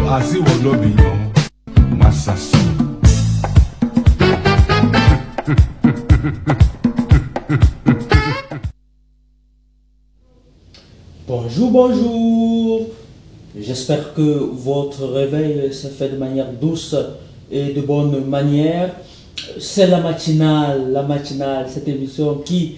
asi wolobi no masasu. Bonjour, bonjour. J'espère que votre réveil s'est fait de manière douce et de bonne manière. C'est la matinale, cette émission qui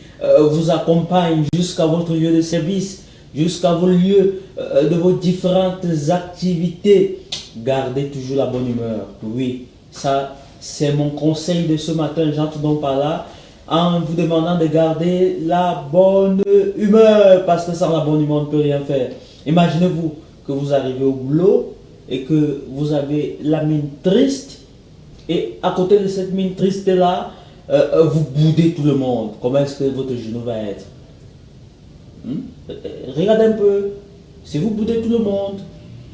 vous accompagne jusqu'à votre lieu de service, jusqu'à vos lieux de vos différentes activités. Gardez toujours la bonne humeur. Oui, ça c'est mon conseil de ce matin. J'entre donc par là en vous demandant de garder la bonne humeur, parce que sans la bonne humeur on ne peut rien faire. Imaginez-vous que vous arrivez au boulot et que vous avez la mine triste, et à côté de cette mine triste là, vous boudez tout le monde. Comment est-ce que votre journée va être? Regardez un peu. Si vous boudez tout le monde,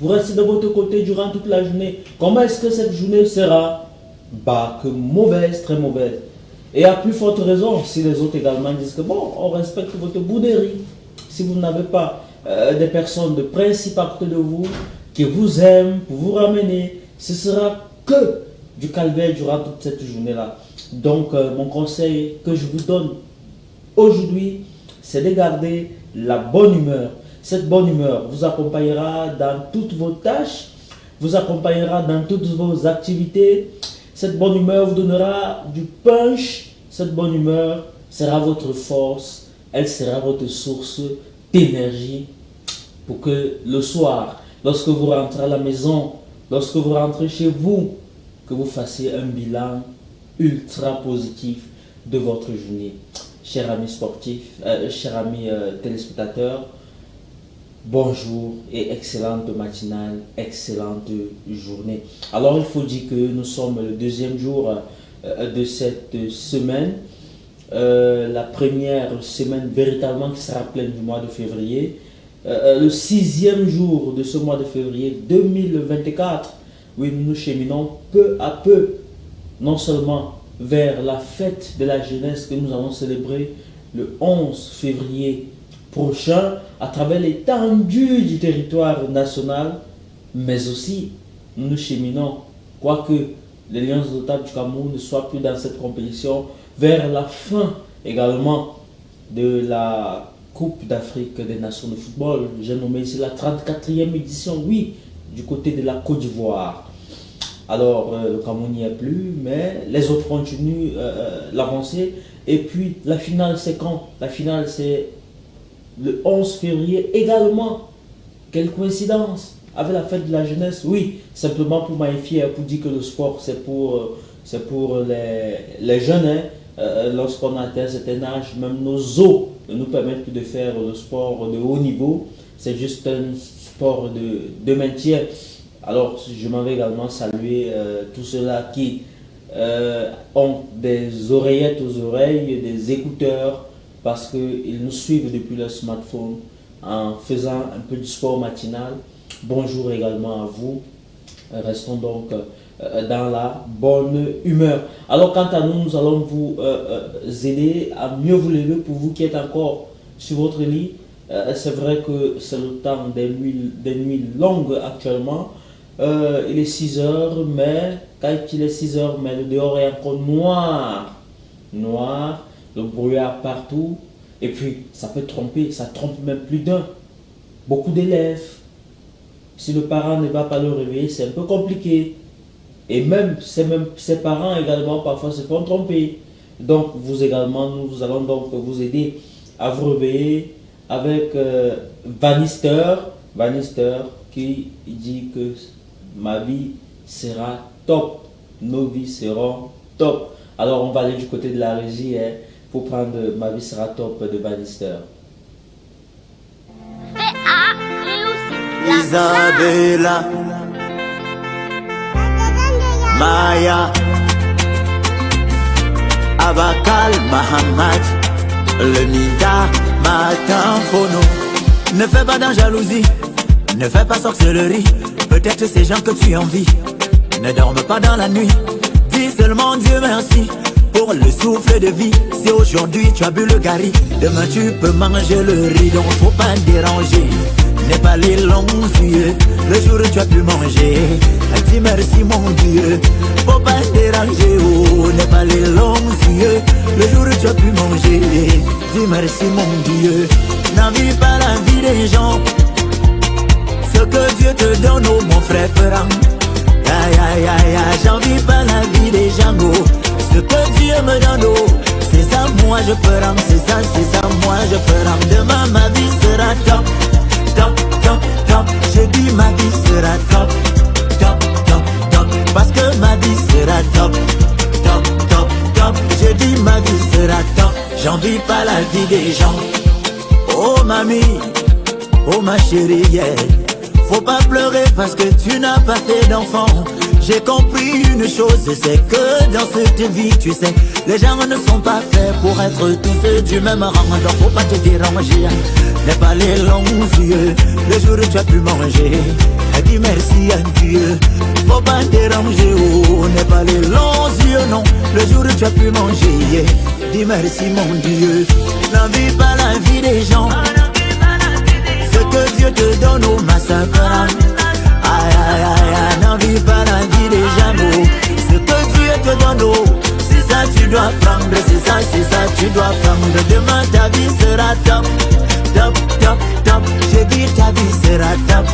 vous restez de votre côté durant toute la journée, comment est-ce que cette journée sera? Bah, que mauvaise, très mauvaise. Et à plus forte raison, si les autres également disent que bon, on respecte votre bouderie. Si vous n'avez pas des personnes de principe à côté de vous, qui vous aiment, pour vous ramener, ce sera que du calvaire durant toute cette journée-là. Donc, mon conseil que je vous donne aujourd'hui, c'est de garder la bonne humeur. Cette bonne humeur vous accompagnera dans toutes vos tâches, vous accompagnera dans toutes vos activités. Cette bonne humeur vous donnera du punch. Cette bonne humeur sera votre force. Elle sera votre source d'énergie pour que le soir, lorsque vous rentrez à la maison, lorsque vous rentrez chez vous, que vous fassiez un bilan ultra positif de votre journée. Chers amis sportifs, chers amis téléspectateurs, bonjour et excellente matinale, excellente journée. Alors il faut dire que nous sommes le deuxième jour de cette semaine, la première semaine véritablement qui sera pleine du mois de février, le 6e jour de ce mois de février 2024. Oui, nous nous cheminons peu à peu, non seulement vers la fête de la jeunesse que nous allons célébrer le 11 février prochain à travers l'étendue du territoire national, mais aussi nous nous cheminons, quoique les Lions notables du Cameroun ne soient plus dans cette compétition, vers la fin également de la Coupe d'Afrique des Nations de football. J'ai nommé ici la 34e édition, oui, du côté de la Côte d'Ivoire. Alors, le Cameroun n'y est plus, mais les autres continuent l'avancée. Et puis, la finale, c'est quand? La finale, c'est le 11 février également. Quelle coïncidence avec la fête de la jeunesse. Oui, simplement pour magnifier, pour dire que le sport, c'est pour les jeunes. Lorsqu'on atteint un certain âge, même nos os ne nous permettent plus de faire le sport de haut niveau. C'est juste un sport de maintien. Alors, je m'en vais également saluer tous ceux-là qui ont des oreillettes aux oreilles, des écouteurs, parce qu'ils nous suivent depuis leur smartphone en faisant un peu du sport matinal. Bonjour également à vous. Restons donc dans la bonne humeur. Alors, quant à nous, nous allons vous aider à mieux vous lever pour vous qui êtes encore sur votre lit. C'est vrai que c'est le temps des nuits longues actuellement. Il est 6 heures, mais quand il est 6 heures, mais le dehors est encore noir. Noir, le brouillard partout. Et puis, ça peut tromper, ça trompe même plus d'un. Beaucoup d'élèves. Si le parent ne va pas le réveiller, c'est un peu compliqué. Et même ses parents également parfois se font tromper. Donc, vous également, nous allons donc vous aider à vous réveiller avec Vanister qui dit que ma vie sera top, nos vies seront top. Alors on va aller du côté de la régie pour prendre ma vie sera top de Vanister. Isabella, Maya, Abakal, Mahamad, le Nida, Matin Phono. Ne fais pas de jalousie, ne fais pas sorcellerie. Peut-être ces gens que tu envies ne dorment pas dans la nuit. Dis seulement Dieu merci pour le souffle de vie. Si aujourd'hui tu as bu le gari, demain tu peux manger le riz. Donc faut pas déranger. n'est pas les longs yeux. Le jour où tu as pu manger, dis merci mon Dieu. Faut pas déranger, oh, n'est pas les longs yeux. Le jour où tu as pu manger, dis merci mon Dieu. N'envie pas la vie des gens. Ce que Dieu te donne, oh mon frère Peram. Aïe aïe aïe aïe, j'envie pas la vie des gens, oh. Ce que Dieu me donne, oh, c'est ça moi je peux rendre, c'est ça moi je peux rendre. Demain ma vie sera top, top, top, top. Je dis ma vie sera top, top, top, top. Parce que ma vie sera top, top, top, top. Je dis ma vie sera top. J'envie pas la vie des gens. Oh mamie, oh ma chérie, yeah. Faut pas pleurer parce que tu n'as pas fait d'enfant. J'ai compris une chose, c'est que dans cette vie, tu sais, les gens ne sont pas faits pour être tous du même rang. Donc faut pas te déranger, n'aie pas les longs yeux. Le jour où tu as pu manger, dis merci à Dieu. Faut pas déranger, oh, n'aie pas les longs yeux, non. Le jour où tu as pu manger, dis merci mon Dieu. N'envie pas la vie des gens. Ce que Dieu te donne, oh ma sacra. Aïe aïe aïe aïe, n'envie pas la vie des gens, oh. Ce que Dieu te donne, oh, c'est ça tu dois prendre, c'est ça tu dois prendre. Demain ta vie sera top, top, top, top. J'ai dit ta vie sera top,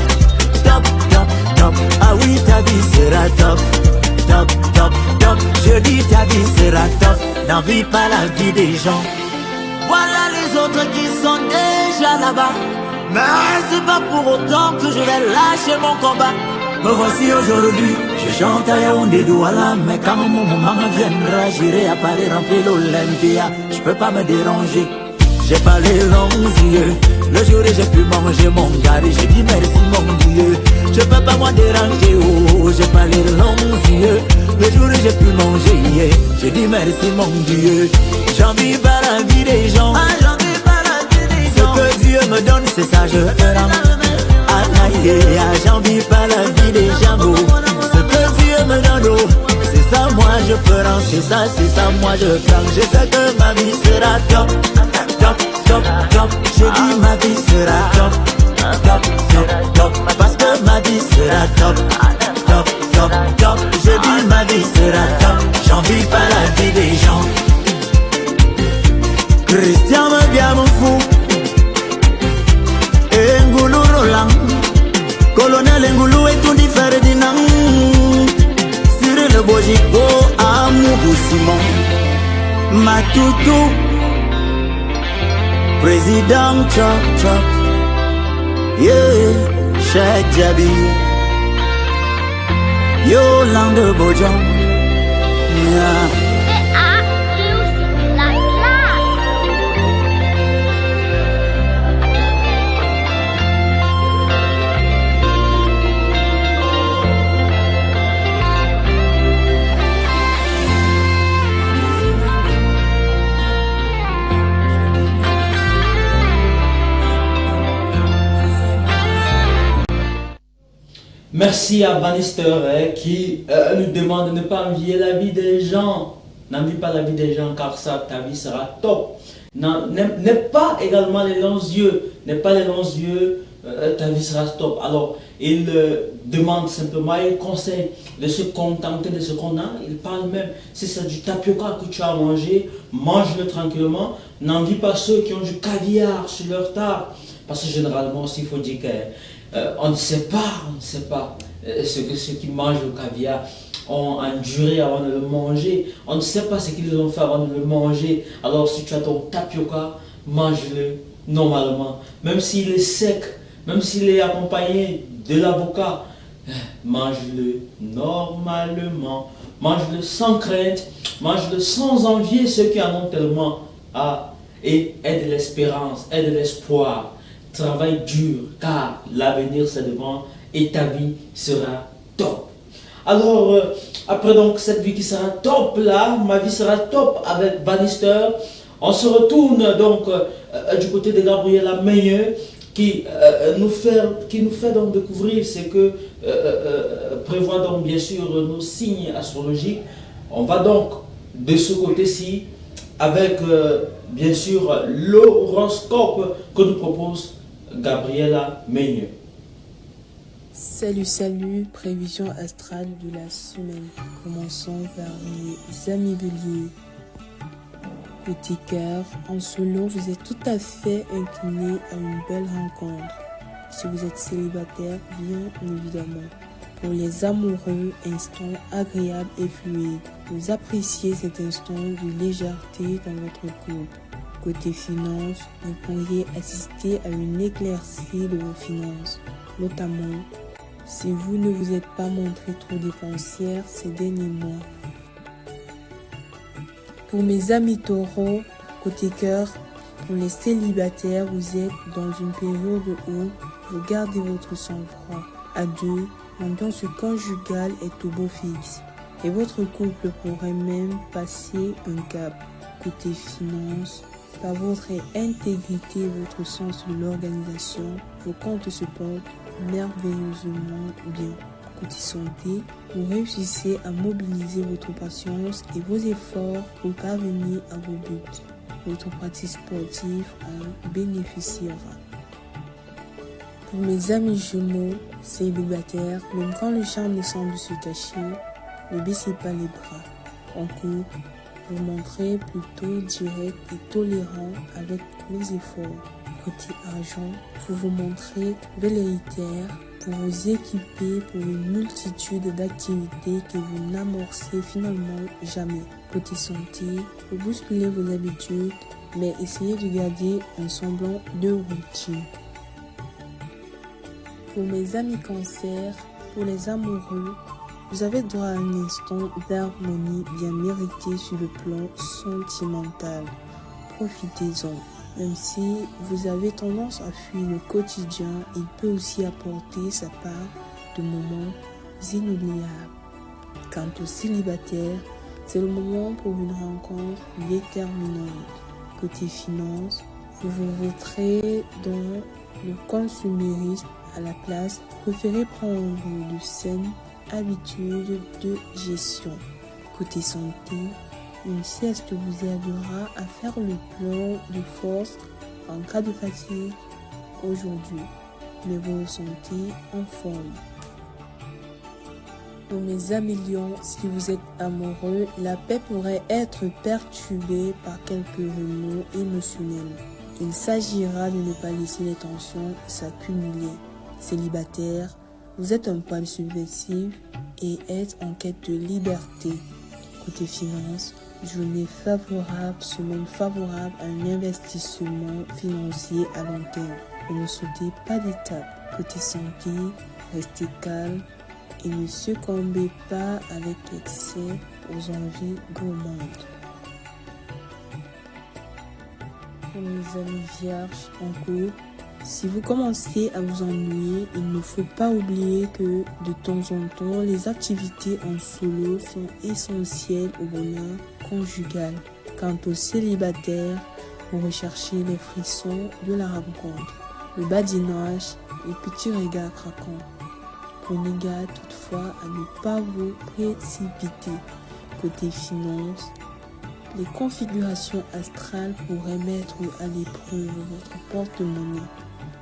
top, top, top. Ah oui ta vie sera top, top, top, top. Je dis ta vie sera top. N'envie pas la vie des gens. Voilà les autres qui sont déjà là-bas. Mais c'est pas pour autant que je vais lâcher mon combat. Me voici aujourd'hui, je chante à Yaoundé Douala. Mais quand mon moment viendra, j'irai à Paris remplir l'Olympia. Je peux pas me déranger, j'ai pas les longs yeux. Le jour où j'ai pu manger mon gars, j'ai dit merci mon Dieu. Je peux pas moi déranger, oh, j'ai pas les longs yeux. Le jour où j'ai pu manger, yeah, j'ai dit merci mon Dieu. J'envie pas la vie des gens. Ce que Dieu me donne, c'est ça je rends. J'envie pas la vie des gens, oh. Ce que Dieu me donne, oh, c'est ça moi je peux rendre, c'est ça moi je prends. Je sais que ma vie sera top, top, top, top. Je dis ma vie sera top, top, top, top. Parce que ma vie sera top, top, top, top. Je dis ma vie sera top. J'envie pas la vie des gens. Christian me bien mon fou. Ngulu Roland, Colonel Ngulu et tout Ferdinand, Cyril le Bojico, Amoubou Simon, Matoutou, Président Chop Chop, yeah, Cheikh Jabi, Yolande Bojan, yeah. Merci à Bannister qui nous demande de ne pas envier la vie des gens. N'envie pas la vie des gens car ça, ta vie sera top. N'aie pas également les longs yeux. N'aie pas les longs yeux, ta vie sera top. Alors, il demande simplement, il conseille de se contenter de ce qu'on a. Il parle même, si c'est du tapioca que tu as mangé, mange-le tranquillement. N'envie pas ceux qui ont du caviar sur leur table. Parce que généralement, il faut dire que on ne sait pas ceux qui mangent le caviar ont enduré avant de le manger. On ne sait pas ce qu'ils ont fait avant de le manger. Alors si tu as ton tapioca, mange-le normalement. Même s'il est sec, même s'il est accompagné de l'avocat, mange-le normalement. Mange-le sans crainte, mange-le sans envier ceux qui en ont tellement. Et aie de l'espérance, aie de l'espoir. Travaille dur car l'avenir c'est devant et ta vie sera top. Alors après donc cette vie qui sera top là, ma vie sera top avec Bannister. On se retourne donc du côté de Gabriela Meyer qui nous fait donc découvrir ce que prévoit donc bien sûr nos signes astrologiques. On va donc de ce côté-ci avec bien sûr l'horoscope que nous propose Gabriela Meigne. Salut, prévision astrale de la semaine. Commençons par les amis Bélier. Côté cœur, en solo, vous êtes tout à fait incliné à une belle rencontre. Si vous êtes célibataire, bien évidemment. Pour les amoureux, instant agréable et fluide. Vous appréciez cet instant de légèreté dans votre couple. Côté finances, vous pourriez assister à une éclaircie de vos finances, notamment si vous ne vous êtes pas montré trop dépensière ces derniers mois. Pour mes amis taureaux, côté cœur, pour les célibataires, vous êtes dans une période où vous gardez votre sang-froid. À deux, l'ambiance conjugale est au beau fixe et votre couple pourrait même passer un cap. Côté finances, par votre intégrité et votre sens de l'organisation, vos comptes se portent merveilleusement bien. Côté santé, vous réussissez à mobiliser votre patience et vos efforts pour parvenir à vos buts. Votre pratique sportive en bénéficiera. Pour mes amis jumeaux célibataires, même quand le charme semble se cacher, ne baissez pas les bras. En couple, vous montrez plutôt direct et tolérant avec les efforts. Côté argent, vous vous montrez velléitaire pour vous équiper pour une multitude d'activités que vous n'amorcez finalement jamais. Côté santé, vous bousculez vos habitudes, mais essayez de garder un semblant de routine. Pour mes amis cancer, pour les amoureux, vous avez droit à un instant d'harmonie bien mérité sur le plan sentimental. Profitez-en. Même si vous avez tendance à fuir le quotidien, il peut aussi apporter sa part de moments inoubliables. Quant aux célibataires, c'est le moment pour une rencontre déterminante. Côté finances, vous vous vautrez dans le consumérisme à la place. Préférez prendre de saines habitudes de gestion. Côté santé, une sieste vous aidera à faire le plein de force en cas de fatigue aujourd'hui, mais vous vous sentez en forme. Pour mes amis lions, si vous êtes amoureux, la paix pourrait être perturbée par quelques remous émotionnels. Il s'agira de ne pas laisser les tensions s'accumuler. Célibataire, vous êtes un poil subversif et êtes en quête de liberté. Côté finances, journée favorable, semaine favorable à un investissement financier à long terme. Ne sautez pas d'étape. Côté santé, restez calme et ne succombez pas avec l'excès aux envies gourmandes. Pour mes amis vierges en couple, si vous commencez à vous ennuyer, il ne faut pas oublier que de temps en temps, les activités en solo sont essentielles au bonheur conjugal. Quant aux célibataires, vous recherchez les frissons de la rencontre, le badinage, les petits regards craquants. Prenez garde toutefois à ne pas vous précipiter. Côté finances, les configurations astrales pourraient mettre à l'épreuve votre porte-monnaie.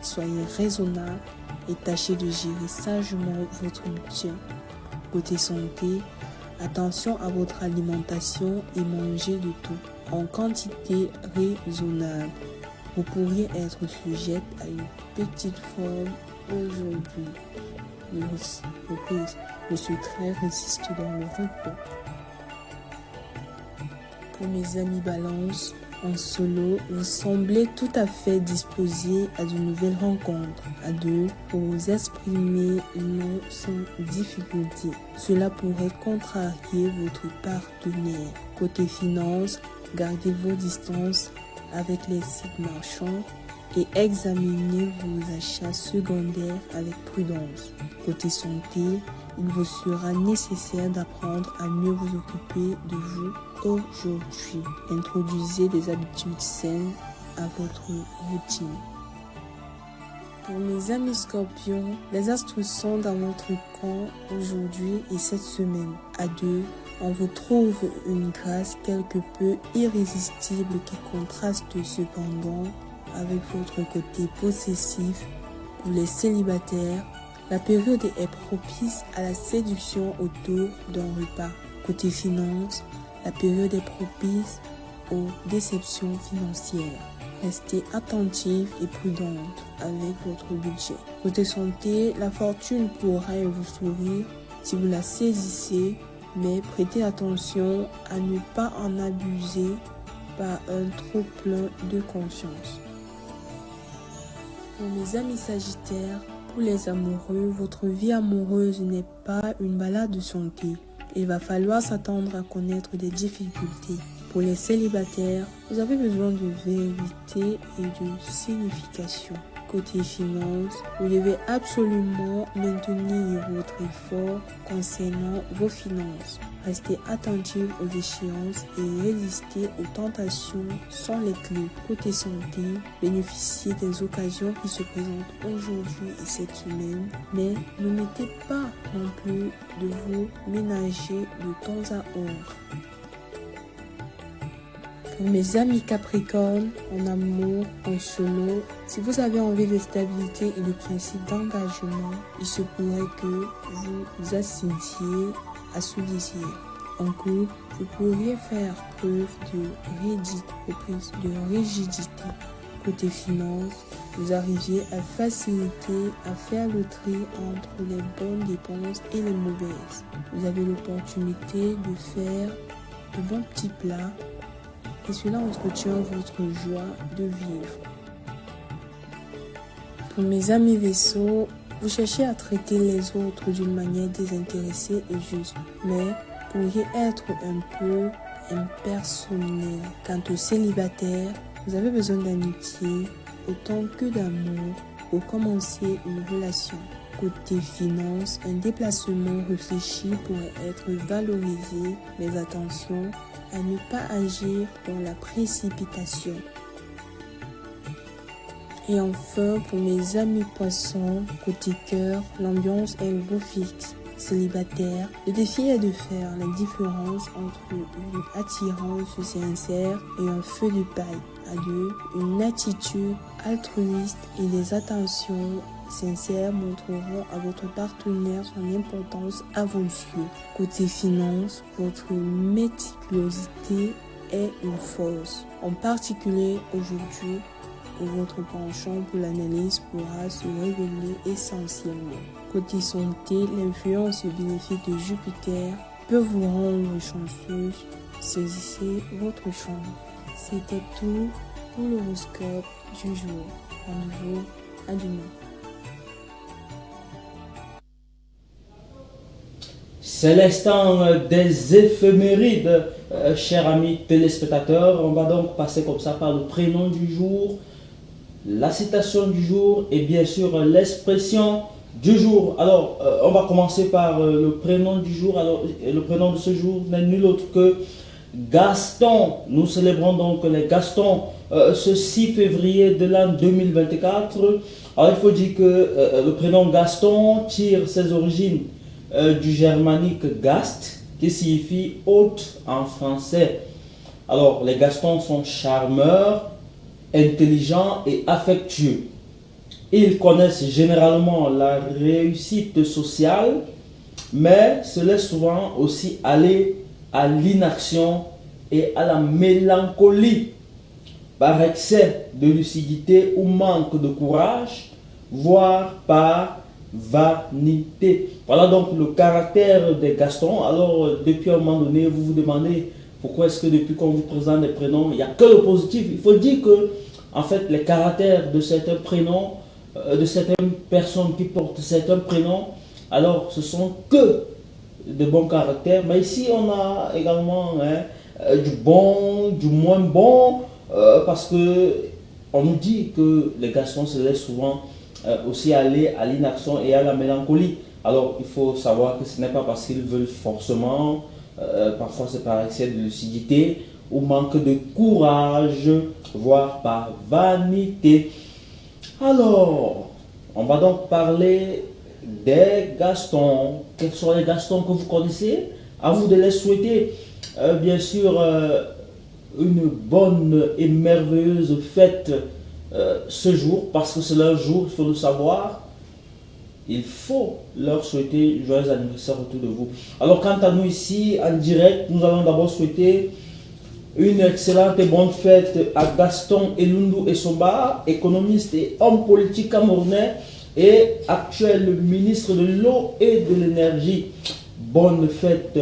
Soyez raisonnable et tâchez de gérer sagement votre budget. Côté santé, attention à votre alimentation et mangez de tout en quantité raisonnable. Vous pourriez être sujette à une petite forme aujourd'hui. Le secret résiste dans le repos. Pour mes amis balance, en solo, vous semblez tout à fait disposé à de nouvelles rencontres. À deux, pour vous exprimer non sans difficulté. Cela pourrait contrarier votre partenaire. Côté finances, gardez vos distances avec les sites marchands et examinez vos achats secondaires avec prudence. Côté santé, il vous sera nécessaire d'apprendre à mieux vous occuper de vous aujourd'hui. Introduisez des habitudes saines à votre routine. Pour mes amis scorpions, les astres sont dans votre camp aujourd'hui et cette semaine. À deux, on vous trouve une grâce quelque peu irrésistible qui contraste cependant avec votre côté possessif. Pour les célibataires, la période est propice à la séduction autour d'un repas. Côté finance, la période est propice aux déceptions financières. Restez attentif et prudente avec votre budget. Côté santé, la fortune pourra vous sourire si vous la saisissez, mais prêtez attention à ne pas en abuser par un trop plein de confiance. Pour mes amis sagittaires, pour les amoureux, votre vie amoureuse n'est pas une balade de santé. Il va falloir s'attendre à connaître des difficultés. Pour les célibataires, vous avez besoin de vérité et de signification. Côté finances, vous devez absolument maintenir votre effort concernant vos finances. Restez attentif aux échéances et résistez aux tentations sans les clés. Côté santé, bénéficiez des occasions qui se présentent aujourd'hui et cette semaine, mais n'omettez pas non plus de vous ménager de temps à autre. Pour mes amis Capricorne, en amour, en solo, si vous avez envie de stabilité et de principe d'engagement, il se pourrait que vous ascendiez à ce désir. En couple, vous pourriez faire preuve de rigidité. Côté finances, vous arriviez à faciliter, à faire le tri entre les bonnes dépenses et les mauvaises. Vous avez l'opportunité de faire de bons petits plats et cela entretient votre joie de vivre. Pour mes amis Verseaux, vous cherchez à traiter les autres d'une manière désintéressée et juste, mais pourriez être un peu impersonnel. Quant aux célibataires, vous avez besoin d'amitié autant que d'amour pour commencer une relation. Côté finances, un déplacement réfléchi pourrait être valorisé, mais attention à ne pas agir dans la précipitation. Et enfin, pour mes amis poissons, côté cœur, l'ambiance est au beau fixe. Célibataire, le défi est de faire la différence entre une attirance sincère et un feu de paille. À deux, une attitude altruiste et des attentions sincères montreront à votre partenaire son importance à vos yeux. Côté finances, votre méticulosité est une force. En particulier aujourd'hui, où votre penchant pour l'analyse pourra se révéler essentiellement. Côté santé, l'influence bénéfique de Jupiter peut vous rendre chanceuse. Saisissez votre chance. C'était tout pour l'horoscope du jour. Rendez-vous à demain. C'est l'instant des éphémérides, chers amis téléspectateurs. On va donc passer comme ça par le prénom du jour, la citation du jour et bien sûr l'expression du jour. Alors, on va commencer par le prénom du jour. Alors, le prénom de ce jour n'est nul autre que Gaston. Nous célébrons donc les Gastons ce 6 février de l'an 2024. Alors, il faut dire que le prénom Gaston tire ses origines du germanique Gast, qui signifie hôte en français. Alors, les Gastons sont charmeurs, intelligents et affectueux. Ils connaissent généralement la réussite sociale, mais se laissent souvent aussi aller à l'inaction et à la mélancolie par excès de lucidité ou manque de courage, voire par vanité. Voilà donc le caractère des Gastons. Alors, depuis un moment donné, vous vous demandez pourquoi est-ce que depuis qu'on vous présente des prénoms, il n'y a que le positif. Il faut dire que, en fait, les caractères de certains prénoms, de certaines personnes qui portent certains prénoms, alors ce sont que de bons caractères. Mais ici, on a également du bon, du moins bon, parce que on nous dit que les Gastons se laissent souvent aussi aller à l'inaction et à la mélancolie. Alors, il faut savoir que ce n'est pas parce qu'ils veulent forcément, parfois c'est par excès de lucidité ou manque de courage, voire par vanité. Alors, on va donc parler des Gastons. Quels sont les Gastons que vous connaissez? À vous de les souhaiter, bien sûr, une bonne et merveilleuse fête ce jour, parce que c'est leur jour, il faut le savoir. Il faut leur souhaiter joyeux anniversaire autour de vous. Alors quant à nous ici, en direct, nous allons d'abord souhaiter une excellente et bonne fête à Gaston Elundu Essomba, économiste et homme politique camerounais et actuel ministre de l'eau et de l'énergie. Bonne fête,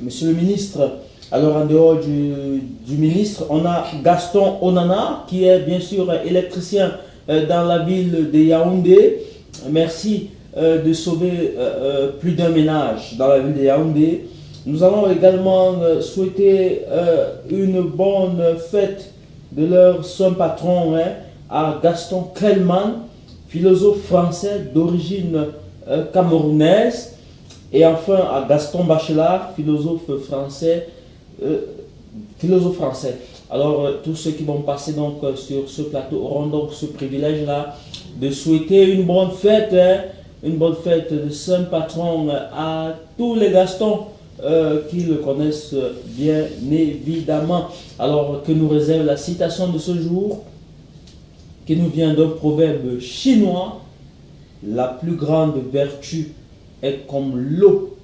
monsieur le ministre. Alors en dehors du ministre, on a Gaston Onana qui est bien sûr électricien dans la ville de Yaoundé. Merci de sauver plus d'un ménage dans la ville de Yaoundé. Nous allons également souhaiter une bonne fête de leur son patron à Gaston Kellman, philosophe français d'origine camerounaise. Et enfin à Gaston Bachelard, philosophe français. Alors tous ceux qui vont passer donc sur ce plateau auront donc ce privilège là de souhaiter une bonne fête de Saint Patron à tous les Gastons qui le connaissent bien évidemment. Alors que nous réserve la citation de ce jour qui nous vient d'un proverbe chinois: la plus grande vertu est comme l'eau,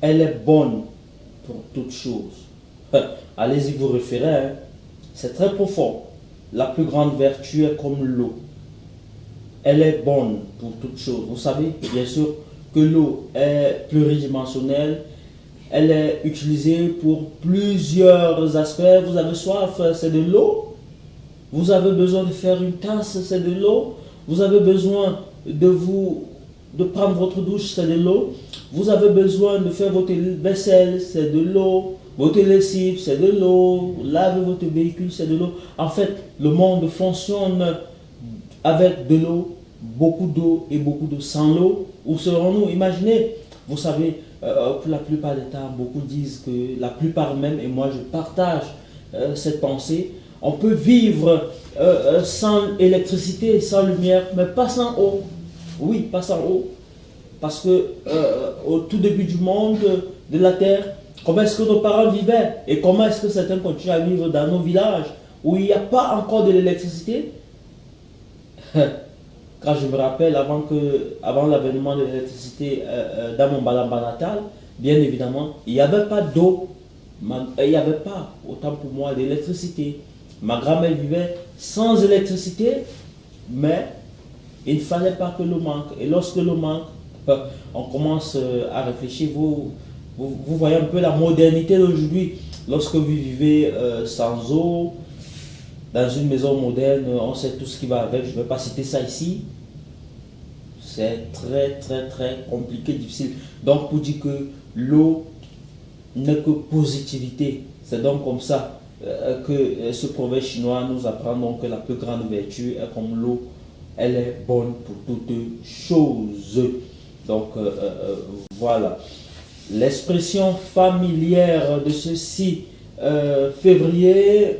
elle est bonne pour toute chose. Allez-y vous référer, c'est très profond. La plus grande vertu est comme l'eau, elle est bonne pour toute chose. Vous savez bien sûr que l'eau est pluridimensionnelle, elle est utilisée pour plusieurs aspects. Vous avez soif, c'est de l'eau. Vous avez besoin de faire une tasse, c'est de l'eau. Vous avez besoin de prendre votre douche, c'est de l'eau. Vous avez besoin de faire votre vaisselle, c'est de l'eau. Votre lessive, c'est de l'eau. Laver votre véhicule, c'est de l'eau. En fait, le monde fonctionne avec de l'eau, beaucoup d'eau et beaucoup d'eau. Sans l'eau, où serons-nous? Imaginez, vous savez, pour la plupart des temps, beaucoup disent que la plupart même, et moi je partage cette pensée, on peut vivre sans électricité, sans lumière, mais pas sans eau. Oui, pas sans eau. Parce que au tout début du monde, de la terre, comment est-ce que nos parents vivaient et comment est-ce que certains continuent à vivre dans nos villages où il n'y a pas encore de l'électricité? Quand je me rappelle, avant l'avènement de l'électricité dans mon Balamba natal, bien évidemment, il n'y avait pas d'eau. Il n'y avait pas, autant pour moi, d'électricité. Ma grand-mère vivait sans électricité, mais il ne fallait pas que l'eau manque. Et lorsque l'eau manque, on commence à réfléchir. Vous voyez un peu la modernité d'aujourd'hui. Lorsque vous vivez sans eau, dans une maison moderne, on sait tout ce qui va avec. Je ne vais pas citer ça ici. C'est très très très compliqué, difficile. Donc pour dire que l'eau n'est que positivité. C'est donc comme ça que ce proverbe chinois nous apprend donc que la plus grande vertu est comme l'eau. Elle est bonne pour toutes choses. Donc voilà. L'expression familière de ce 6 février,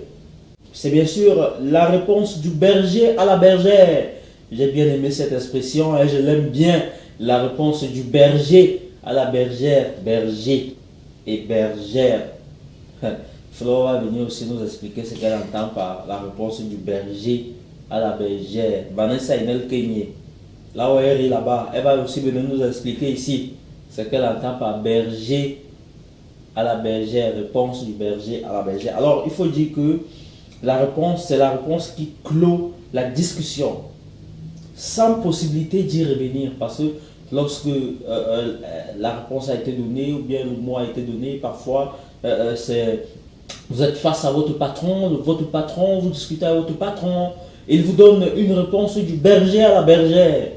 c'est bien sûr la réponse du berger à la bergère. J'ai bien aimé cette expression et je l'aime bien. La réponse du berger à la bergère. Berger et bergère. Flo va venir aussi nous expliquer ce qu'elle entend par la réponse du berger à la bergère. Vanessa Inel Kenye, là où elle est là-bas, elle va aussi venir nous expliquer ici ce qu'elle entend par berger à la bergère, réponse du berger à la bergère. Alors, il faut dire que la réponse, c'est la réponse qui clôt la discussion, sans possibilité d'y revenir, parce que lorsque la réponse a été donnée, ou bien le mot a été donné, parfois, vous êtes face à votre patron, vous discutez avec votre patron, il vous donne une réponse du berger à la bergère.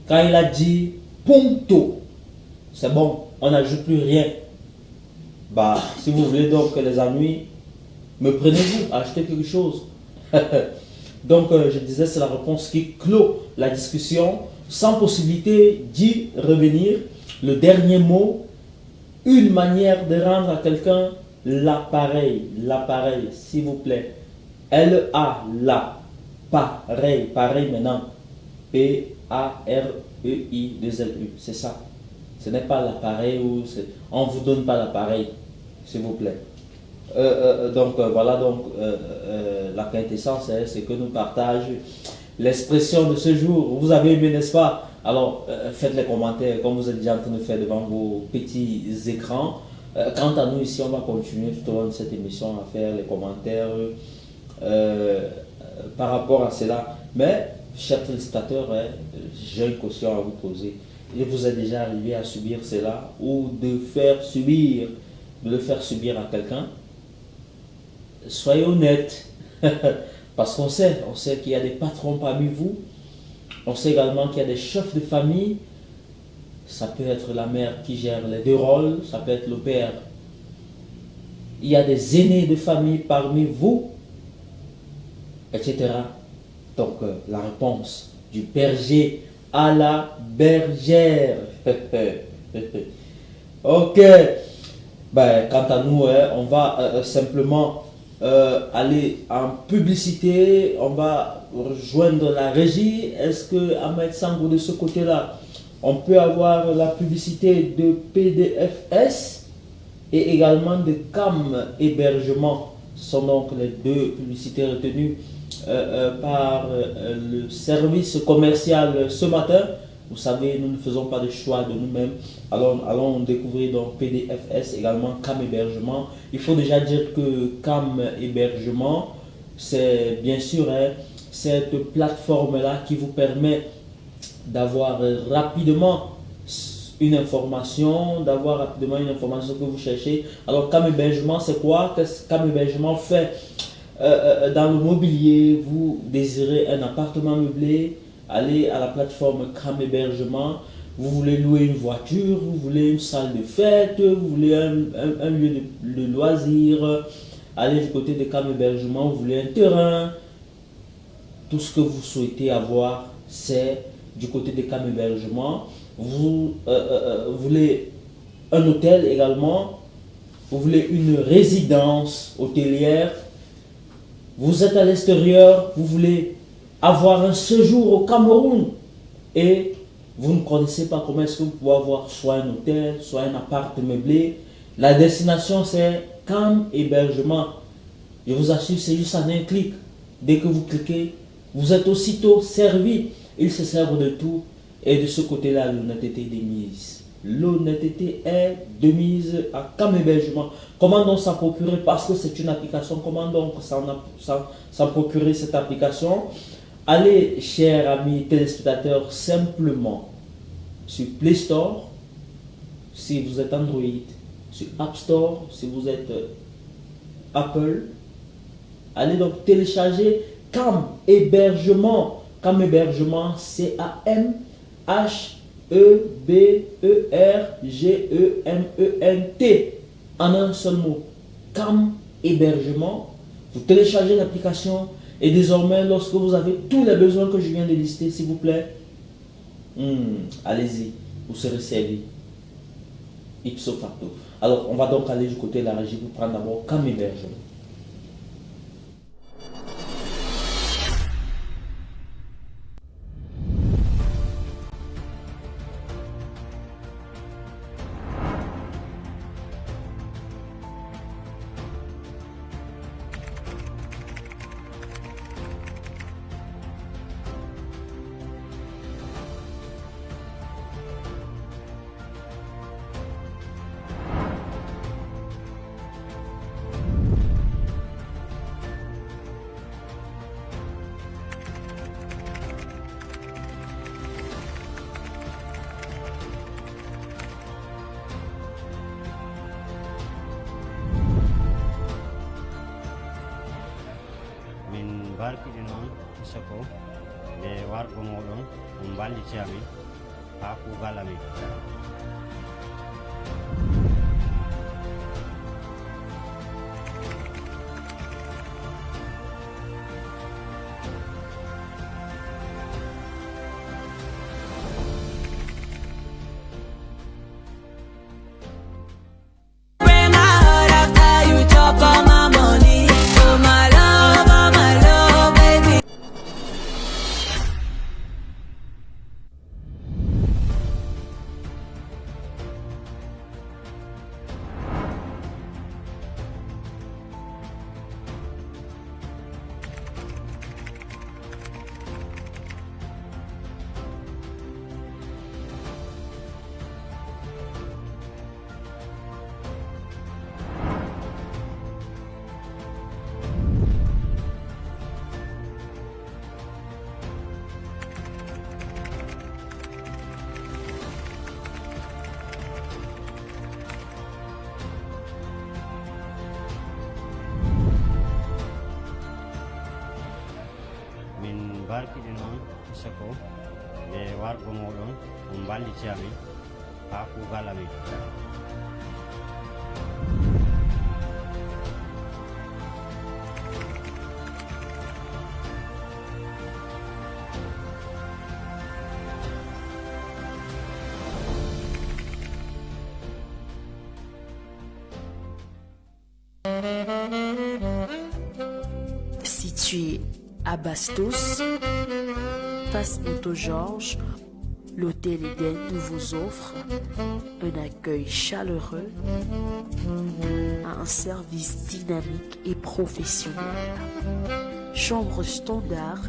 Quand il a dit punto, c'est bon, on n'ajoute plus rien. Bah, si vous voulez donc les ennuis, me prenez-vous, achetez quelque chose. Donc, je disais, c'est la réponse qui clôt la discussion, sans possibilité d'y revenir. Le dernier mot, une manière de rendre à quelqu'un l'appareil, s'il vous plaît. L-A, la, pareil, pareil maintenant. P-A-R-E-I, 2-L-U, c'est ça. Ce n'est pas l'appareil où on ne vous donne pas l'appareil, s'il vous plaît. Voilà donc la quintessence, hein, c'est que nous partageons l'expression de ce jour. Vous avez aimé, n'est-ce pas? Alors faites les commentaires comme vous êtes déjà en train de faire devant vos petits écrans. Quant à nous ici, on va continuer tout au long de cette émission à faire les commentaires par rapport à cela. Mais chers téléspectateurs, hein, j'ai une question à vous poser. Il vous est déjà arrivé à subir cela ou de le faire subir à quelqu'un? Soyez honnête, parce qu'on sait qu'il y a des patrons parmi vous, on sait également qu'il y a des chefs de famille, ça peut être la mère qui gère les deux rôles, ça peut être le père. Il y a des aînés de famille parmi vous, etc. Donc la réponse du berger à la bergère. Ok. Ben, quant à nous, hein, on va simplement aller en publicité. On va rejoindre la régie. Est-ce que Ahmed Sango de ce côté-là, on peut avoir la publicité de PDFS et également de CAM Hébergement? Ce sont donc les deux publicités retenues par le service commercial ce matin. Vous savez, nous ne faisons pas de choix de nous-mêmes. Alors, allons découvrir donc PDFS, également CAM Hébergement. Il faut déjà dire que CAM Hébergement, c'est bien sûr cette plateforme-là qui vous permet d'avoir rapidement une information, que vous cherchez. Alors, CAM Hébergement, c'est quoi? Qu'est-ce que CAM Hébergement fait? Dans le mobilier, vous désirez un appartement meublé, allez à la plateforme CAM Hébergement. Vous voulez louer une voiture, vous voulez une salle de fête, vous voulez un lieu de loisir, allez du côté de CAM Hébergement. Vous voulez un terrain, tout ce que vous souhaitez avoir, c'est du côté de CAM Hébergement. Vous voulez un hôtel également, vous voulez une résidence hôtelière, vous êtes à l'extérieur, vous voulez avoir un séjour au Cameroun et vous ne connaissez pas comment est-ce que vous pouvez avoir soit un hôtel, soit un appart meublé. La destination, c'est CAM Hébergement. Je vous assure, c'est juste en un clic. Dès que vous cliquez, vous êtes aussitôt servi. Ils se servent de tout. Et de ce côté-là, l'honnêteté est de mise. L'honnêteté est de mise à CAM Hébergement. Comment donc s'en procurer? Parce que c'est une application. Comment donc s'en procurer cette application? Allez, chers amis téléspectateurs, simplement sur Play Store, si vous êtes Android, sur App Store, si vous êtes Apple. Allez donc télécharger CAM Hébergement. CAM Hébergement, CAMHEBERGEMENT. En un seul mot, CAM Hébergement. Vous téléchargez l'application. Et désormais, lorsque vous avez tous les besoins que je viens de lister, s'il vous plaît, allez-y, vous serez servi. Ipso facto. Alors, on va donc aller du côté de la régie pour prendre d'abord CAM Hébergement. barkiɗi noon soko e warɗo moɗon on balliti amin ha kuugal amin. sako ɓe warɗo moɗon on balliti amin ha kugal amin. Situé à Bastos, face Moto Georges, l'hôtel Eden vous offre un accueil chaleureux, un service dynamique et professionnel. Chambre standard,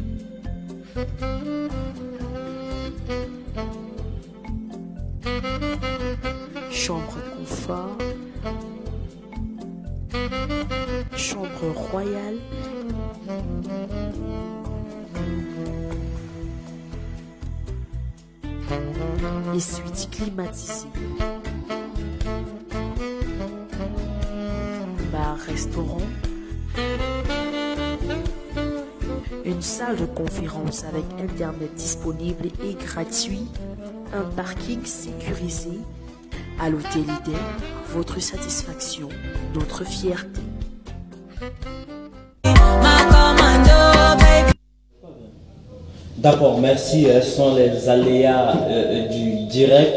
chambre confort, chambre royale, et suite climatisée, bar, restaurant, une salle de conférence avec internet disponible et gratuit, un parking sécurisé. À l'hôtel Eden, votre satisfaction, notre fierté. D'accord, merci. Ce sont les aléas du direct.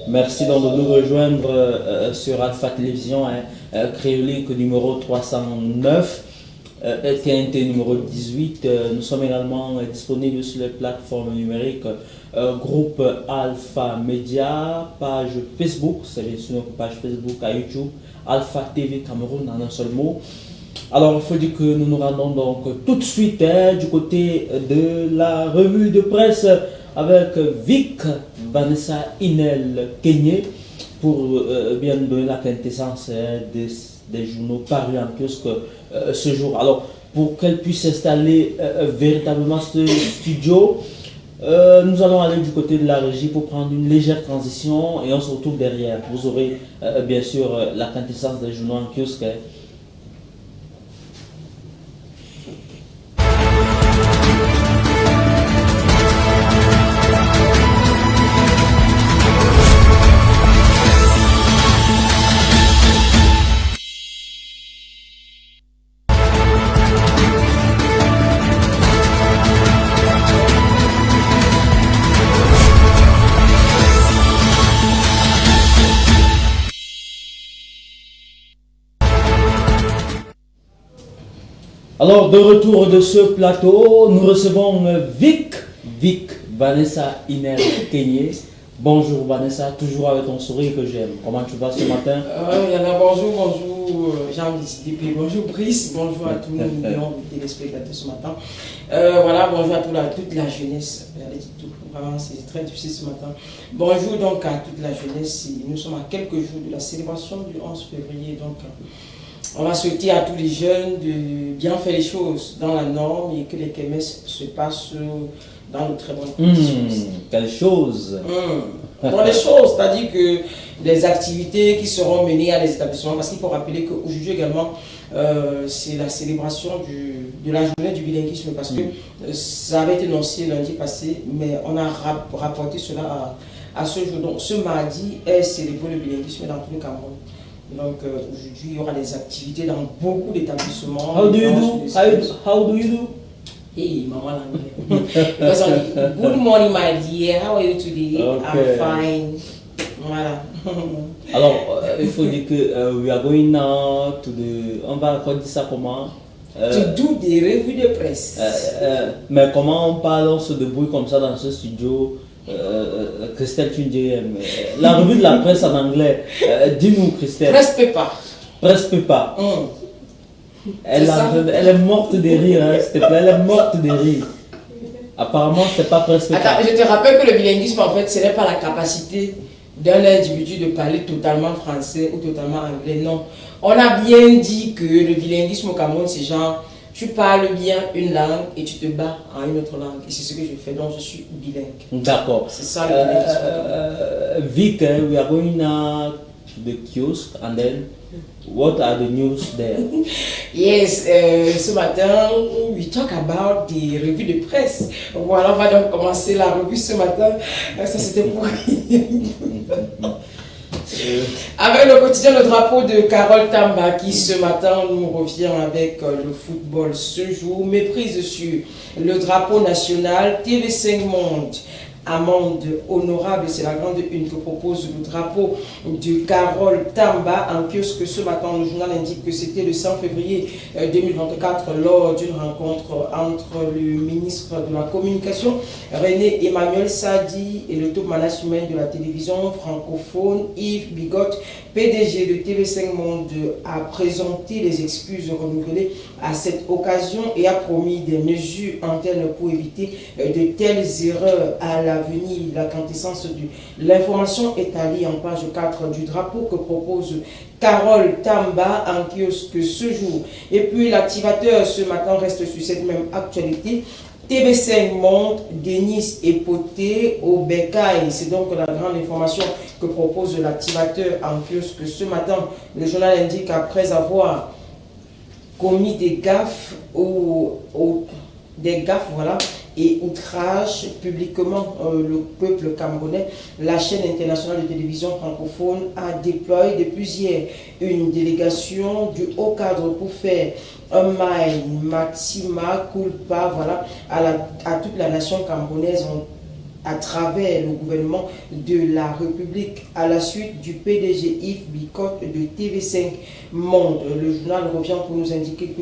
Merci donc de nous rejoindre sur Alpha Télévision, Créolique numéro 309, TNT numéro 18. Nous sommes également disponibles sur les plateformes numériques groupe Alpha Média, page Facebook, c'est sur notre page Facebook, à YouTube, Alpha TV Cameroun en un seul mot. Alors il faut dire que nous nous rendons donc tout de suite du côté de la revue de presse avec Vic Vanessa Inel Kenyé pour bien nous donner la quintessence des journaux parus en kiosque ce jour. Alors pour qu'elle puisse installer véritablement ce studio, nous allons aller du côté de la régie pour prendre une légère transition et on se retrouve derrière. Vous aurez bien sûr la quintessence des journaux en kiosque. Alors, de retour de ce plateau, nous recevons Vic Vanessa Inel Kenyé. Bonjour Vanessa, toujours avec ton sourire que j'aime. Comment tu vas ce matin? Yana, bonjour Jean-Baptiste, bonjour Brice, bonjour à tous nos millions de téléspectateurs ce matin. Voilà, bonjour à toute la jeunesse. Vraiment, c'est très difficile ce matin. Bonjour donc à toute la jeunesse. Nous sommes à quelques jours de la célébration du 11 février. Donc, on va souhaiter à tous les jeunes de bien faire les choses dans la norme et que les kermesses se passent dans de très bonnes conditions. Quelle chose Dans les choses, c'est-à-dire que les activités qui seront menées à les établissements, parce qu'il faut rappeler qu'aujourd'hui également, c'est la célébration de la journée du bilinguisme, parce que ça avait été annoncé lundi passé, mais on a rapporté cela à ce jour. Donc ce mardi est célébré le bilinguisme dans tout le Cameroun. Donc aujourd'hui, il y aura des activités dans beaucoup d'établissements. How do you do? Hey, Mama Langue. Good morning, my dear. How are you today? Okay. I'm fine. Voilà. Alors, il faut dire que we are going now to the... On va dire ça comment? Tu doutes des revues de presse. Mais comment on parle, on se débrouille comme ça dans ce studio? Christelle, tu me dirais, la revue de la presse en anglais, dis-nous Christelle. Presque pas. Presque pas. Elle est morte de rire, hein, s'il te plaît, elle est morte de rire. Apparemment, c'est pas presque pas. Attends, je te rappelle que le bilinguisme, en fait, ce n'est pas la capacité d'un individu de parler totalement français ou totalement anglais, non. On a bien dit que le bilinguisme au Cameroun, c'est genre, tu parles bien une langue et tu te bats en une autre langue. Et c'est ce que je fais, donc je suis bilingue. D'accord. C'est ça le bilinguisme. Vic, we are going the kiosk, and then what are the news there? Yes, ce matin, we talk about the revues de presse. Voilà, on va donc commencer la revue ce matin. Ça, c'était pour... Avec le quotidien Le Drapeau de Carole Tamba qui ce matin nous revient avec le football ce jour. Méprise sur le drapeau national. TV5 Monde. Amende honorable, c'est la grande une que propose le drapeau de Carole Tamba en kiosque ce matin. Le journal indique que c'était le 5 février 2024 lors d'une rencontre entre le ministre de la Communication René Emmanuel Sadi et le top management de la télévision francophone Yves Bigot, PDG de TV5 Monde, a présenté les excuses renouvelées à cette occasion et a promis des mesures internes pour éviter de telles erreurs à l'avenir. La quintessence de l'information est alliée en page 4 du drapeau que propose Carole Tamba en kiosque ce jour. Et puis l'activateur ce matin reste sur cette même actualité. TV5 Monde, Denis et Poté au Bécaye. C'est donc la grande information que propose l'activateur en kiosque ce matin. Le journal indique qu'après avoir commis des gaffes voilà, et outrage publiquement le peuple camerounais, la chaîne internationale de télévision francophone a déployé depuis hier une délégation du haut cadre pour faire un mail maxima culpa voilà, à toute la nation camerounaise à travers le gouvernement de la République à la suite du PDG Yves Bicotte de TV5 Monde. Le journal revient pour nous indiquer que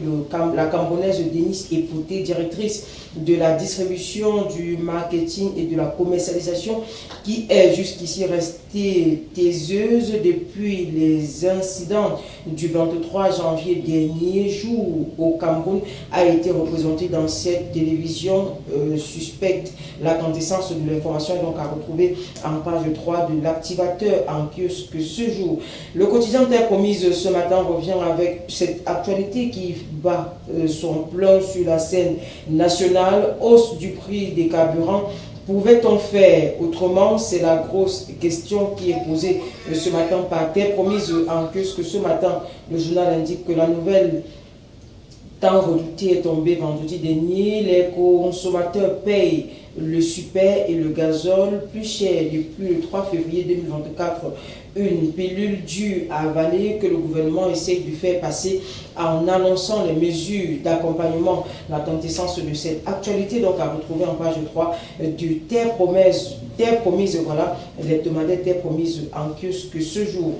la Camerounaise Denis Epoté, directrice de la distribution, du marketing et de la commercialisation, qui est jusqu'ici restée taiseuse depuis les incidents du 23 janvier dernier, jour au Cameroun, a été représentée dans cette télévision suspecte. La quintessence de l'information est donc à retrouver en page 3 de l'activateur en kiosque ce jour. Le quotidien Terre Promise ce matin revient avec cette actualité qui bat son plein sur la scène nationale. Hausse du prix des carburants. Pouvait-on faire autrement? C'est la grosse question qui est posée ce matin par Terre Promise en kiosque ce matin. Le journal indique que la nouvelle tant redoutée est tombée vendredi dernier. Les consommateurs payent le super et le gazole plus cher depuis le 3 février 2024. Une pilule dure à avaler que le gouvernement essaie de faire passer en annonçant les mesures d'accompagnement. La quintessence de cette actualité donc à retrouver en page 3 du Terre Promise, voilà, l'hebdomadaire Terre Promise en kiosque ce jour.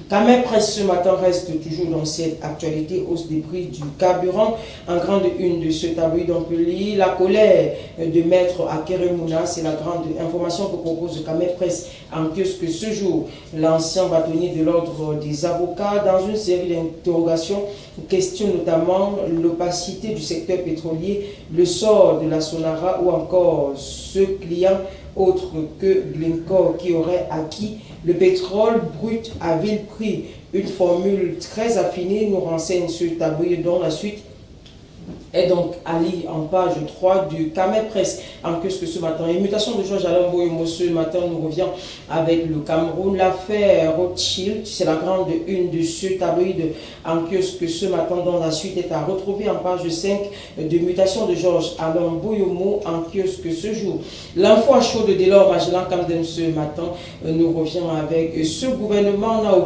Camer Presse ce matin reste toujours dans cette actualité, hausse des prix du carburant. En grande une de ce tableau d'Ampeli, la colère de Maître Akeremouna, c'est la grande information que propose Camer Presse en kiosque ce jour. L'ancien bâtonnier de l'ordre des avocats, dans une série d'interrogations, questionne notamment l'opacité du secteur pétrolier, le sort de la Sonara ou encore ce client autre que Glencore qui aurait acquis le pétrole brut à vil prix. Une formule très affinée nous renseigne ce tableau dont la suite est donc allée en page 3 du Camer Presse en kiosque ce matin. Immutation de Georges-Alain Boyemo ce matin nous revient avec le Cameroun. L'affaire Rothschild, c'est la grande une de ce tabloïd en kiosque ce matin dont la suite est à retrouver en page 5 de Mutation de Georges-Alain Boyemo en kiosque ce jour. L'info à chaud de Delors Magellan Camden ce matin nous revient avec ce gouvernement n'a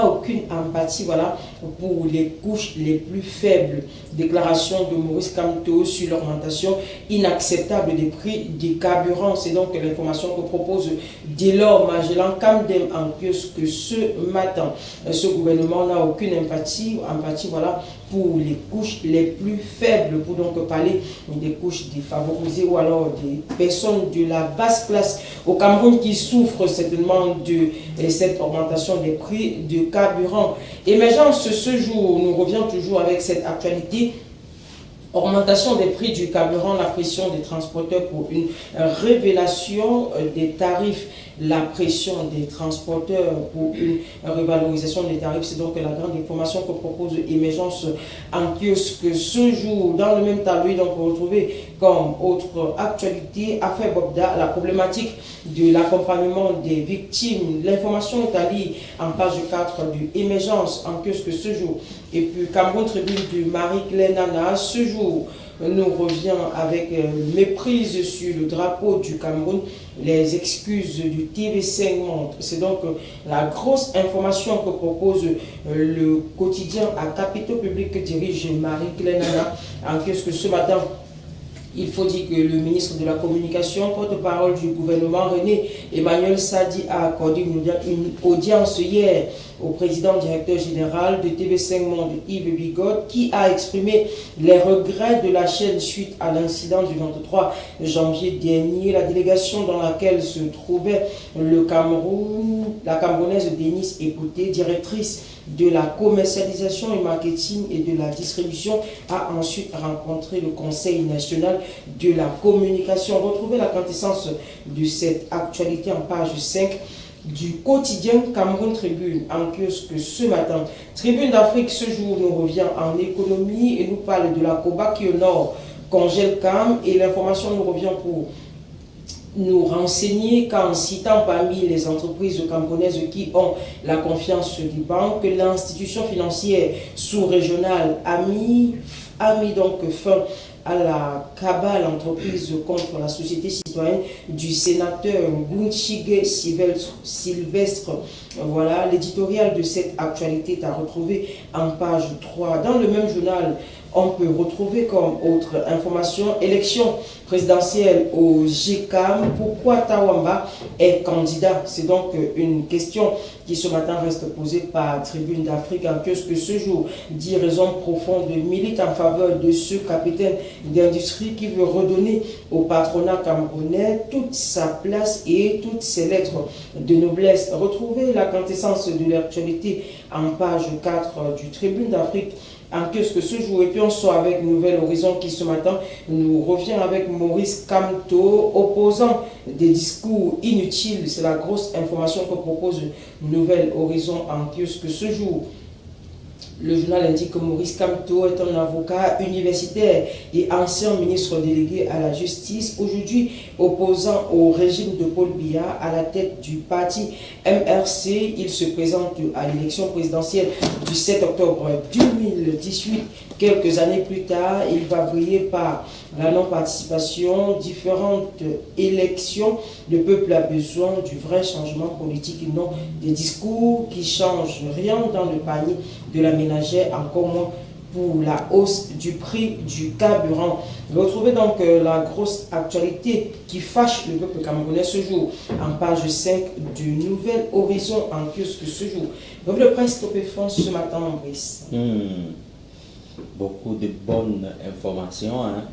aucune empathie voilà, pour les couches les plus faibles. Déclaration de Maurice Kamto sur l'augmentation inacceptable des prix des carburants. C'est donc l'information que propose Delors Magellan Camden en kiosque ce matin. Ce gouvernement n'a aucune empathie voilà, pour les couches les plus faibles, pour donc parler des couches défavorisées ou alors des personnes de la basse classe au Cameroun qui souffrent certainement de cette augmentation des prix de carburant. Émergence ce jour, nous revient toujours avec cette actualité. Augmentation des prix du carburant, la pression des transporteurs pour une révélation des tarifs la pression des transporteurs pour une revalorisation des tarifs. C'est donc la grande information que propose Émergence en kiosque ce jour. Dans le même tableau, donc vous retrouvez comme autre actualité, affaire Bobda, la problématique de l'accompagnement des victimes. L'information est à lire en page 4 du Émergence en kiosque ce jour. Et puis Cameroun Tribune de Marie-Claire Nana ce jour nous revient avec méprise sur le drapeau du Cameroun, les excuses du TV5 montent. C'est donc la grosse information que propose le quotidien à capitaux publics que dirige Marie-Claire Nana. En kiosque ce matin, il faut dire que le ministre de la Communication, porte-parole du gouvernement, René Emmanuel Sadi, a accordé une audience hier au président directeur général de TV5 Monde, Yves Bigot, qui a exprimé les regrets de la chaîne suite à l'incident du 23 janvier dernier. La délégation dans laquelle se trouvait le Cameroun, la Camerounaise Denise Écouté, directrice de la commercialisation et marketing et de la distribution, a ensuite rencontré le Conseil national de la communication. Retrouvez la quintessence de cette actualité en page 5 du quotidien Cameroun Tribune en kiosque ce matin. Tribune d'Afrique ce jour nous revient en économie et nous parle de la COBA qui honore Congelcam, et l'information nous revient pour nous renseigner qu'en citant parmi les entreprises camerounaises qui ont la confiance des banques, l'institution financière sous-régionale a mis donc fin à la cabale entreprise contre la société citoyenne du sénateur Gunchige Sylvestre. Voilà, l'éditorial de cette actualité est à retrouver en page 3. Dans le même journal, on peut retrouver comme autre information, élection présidentielle au GCAM. Pourquoi Tawamba est candidat? C'est donc une question qui ce matin reste posée par Tribune d'Afrique en kiosque ce jour. 10 raisons profondes militent en faveur de ce capitaine d'industrie qui veut redonner au patronat camerounais toute sa place et toutes ses lettres de noblesse. Retrouvez la quintessence de l'actualité en page 4 du Tribune d'Afrique en kiosque ce jour. Et puis on sort avec Nouvel Horizon qui ce matin nous revient avec Maurice Kamto, opposant des discours inutiles. C'est la grosse information que propose Nouvel Horizon en kiosque ce jour. Le journal indique que Maurice Kamto est un avocat universitaire et ancien ministre délégué à la justice, aujourd'hui opposant au régime de Paul Biya à la tête du parti MRC. Il se présente à l'élection présidentielle du 7 octobre 2018. Quelques années plus tard, il va briller par la non-participation, différentes élections. Le peuple a besoin du vrai changement politique et non des discours qui changent rien dans le panier de la ménagère, encore moins pour la hausse du prix du carburant. Retrouvez donc la grosse actualité qui fâche le peuple camerounais ce jour en page 5 du Nouvel Horizon en kiosque ce jour. Revue de presse Top France ce matin, Brice. Beaucoup de bonnes informations, hein.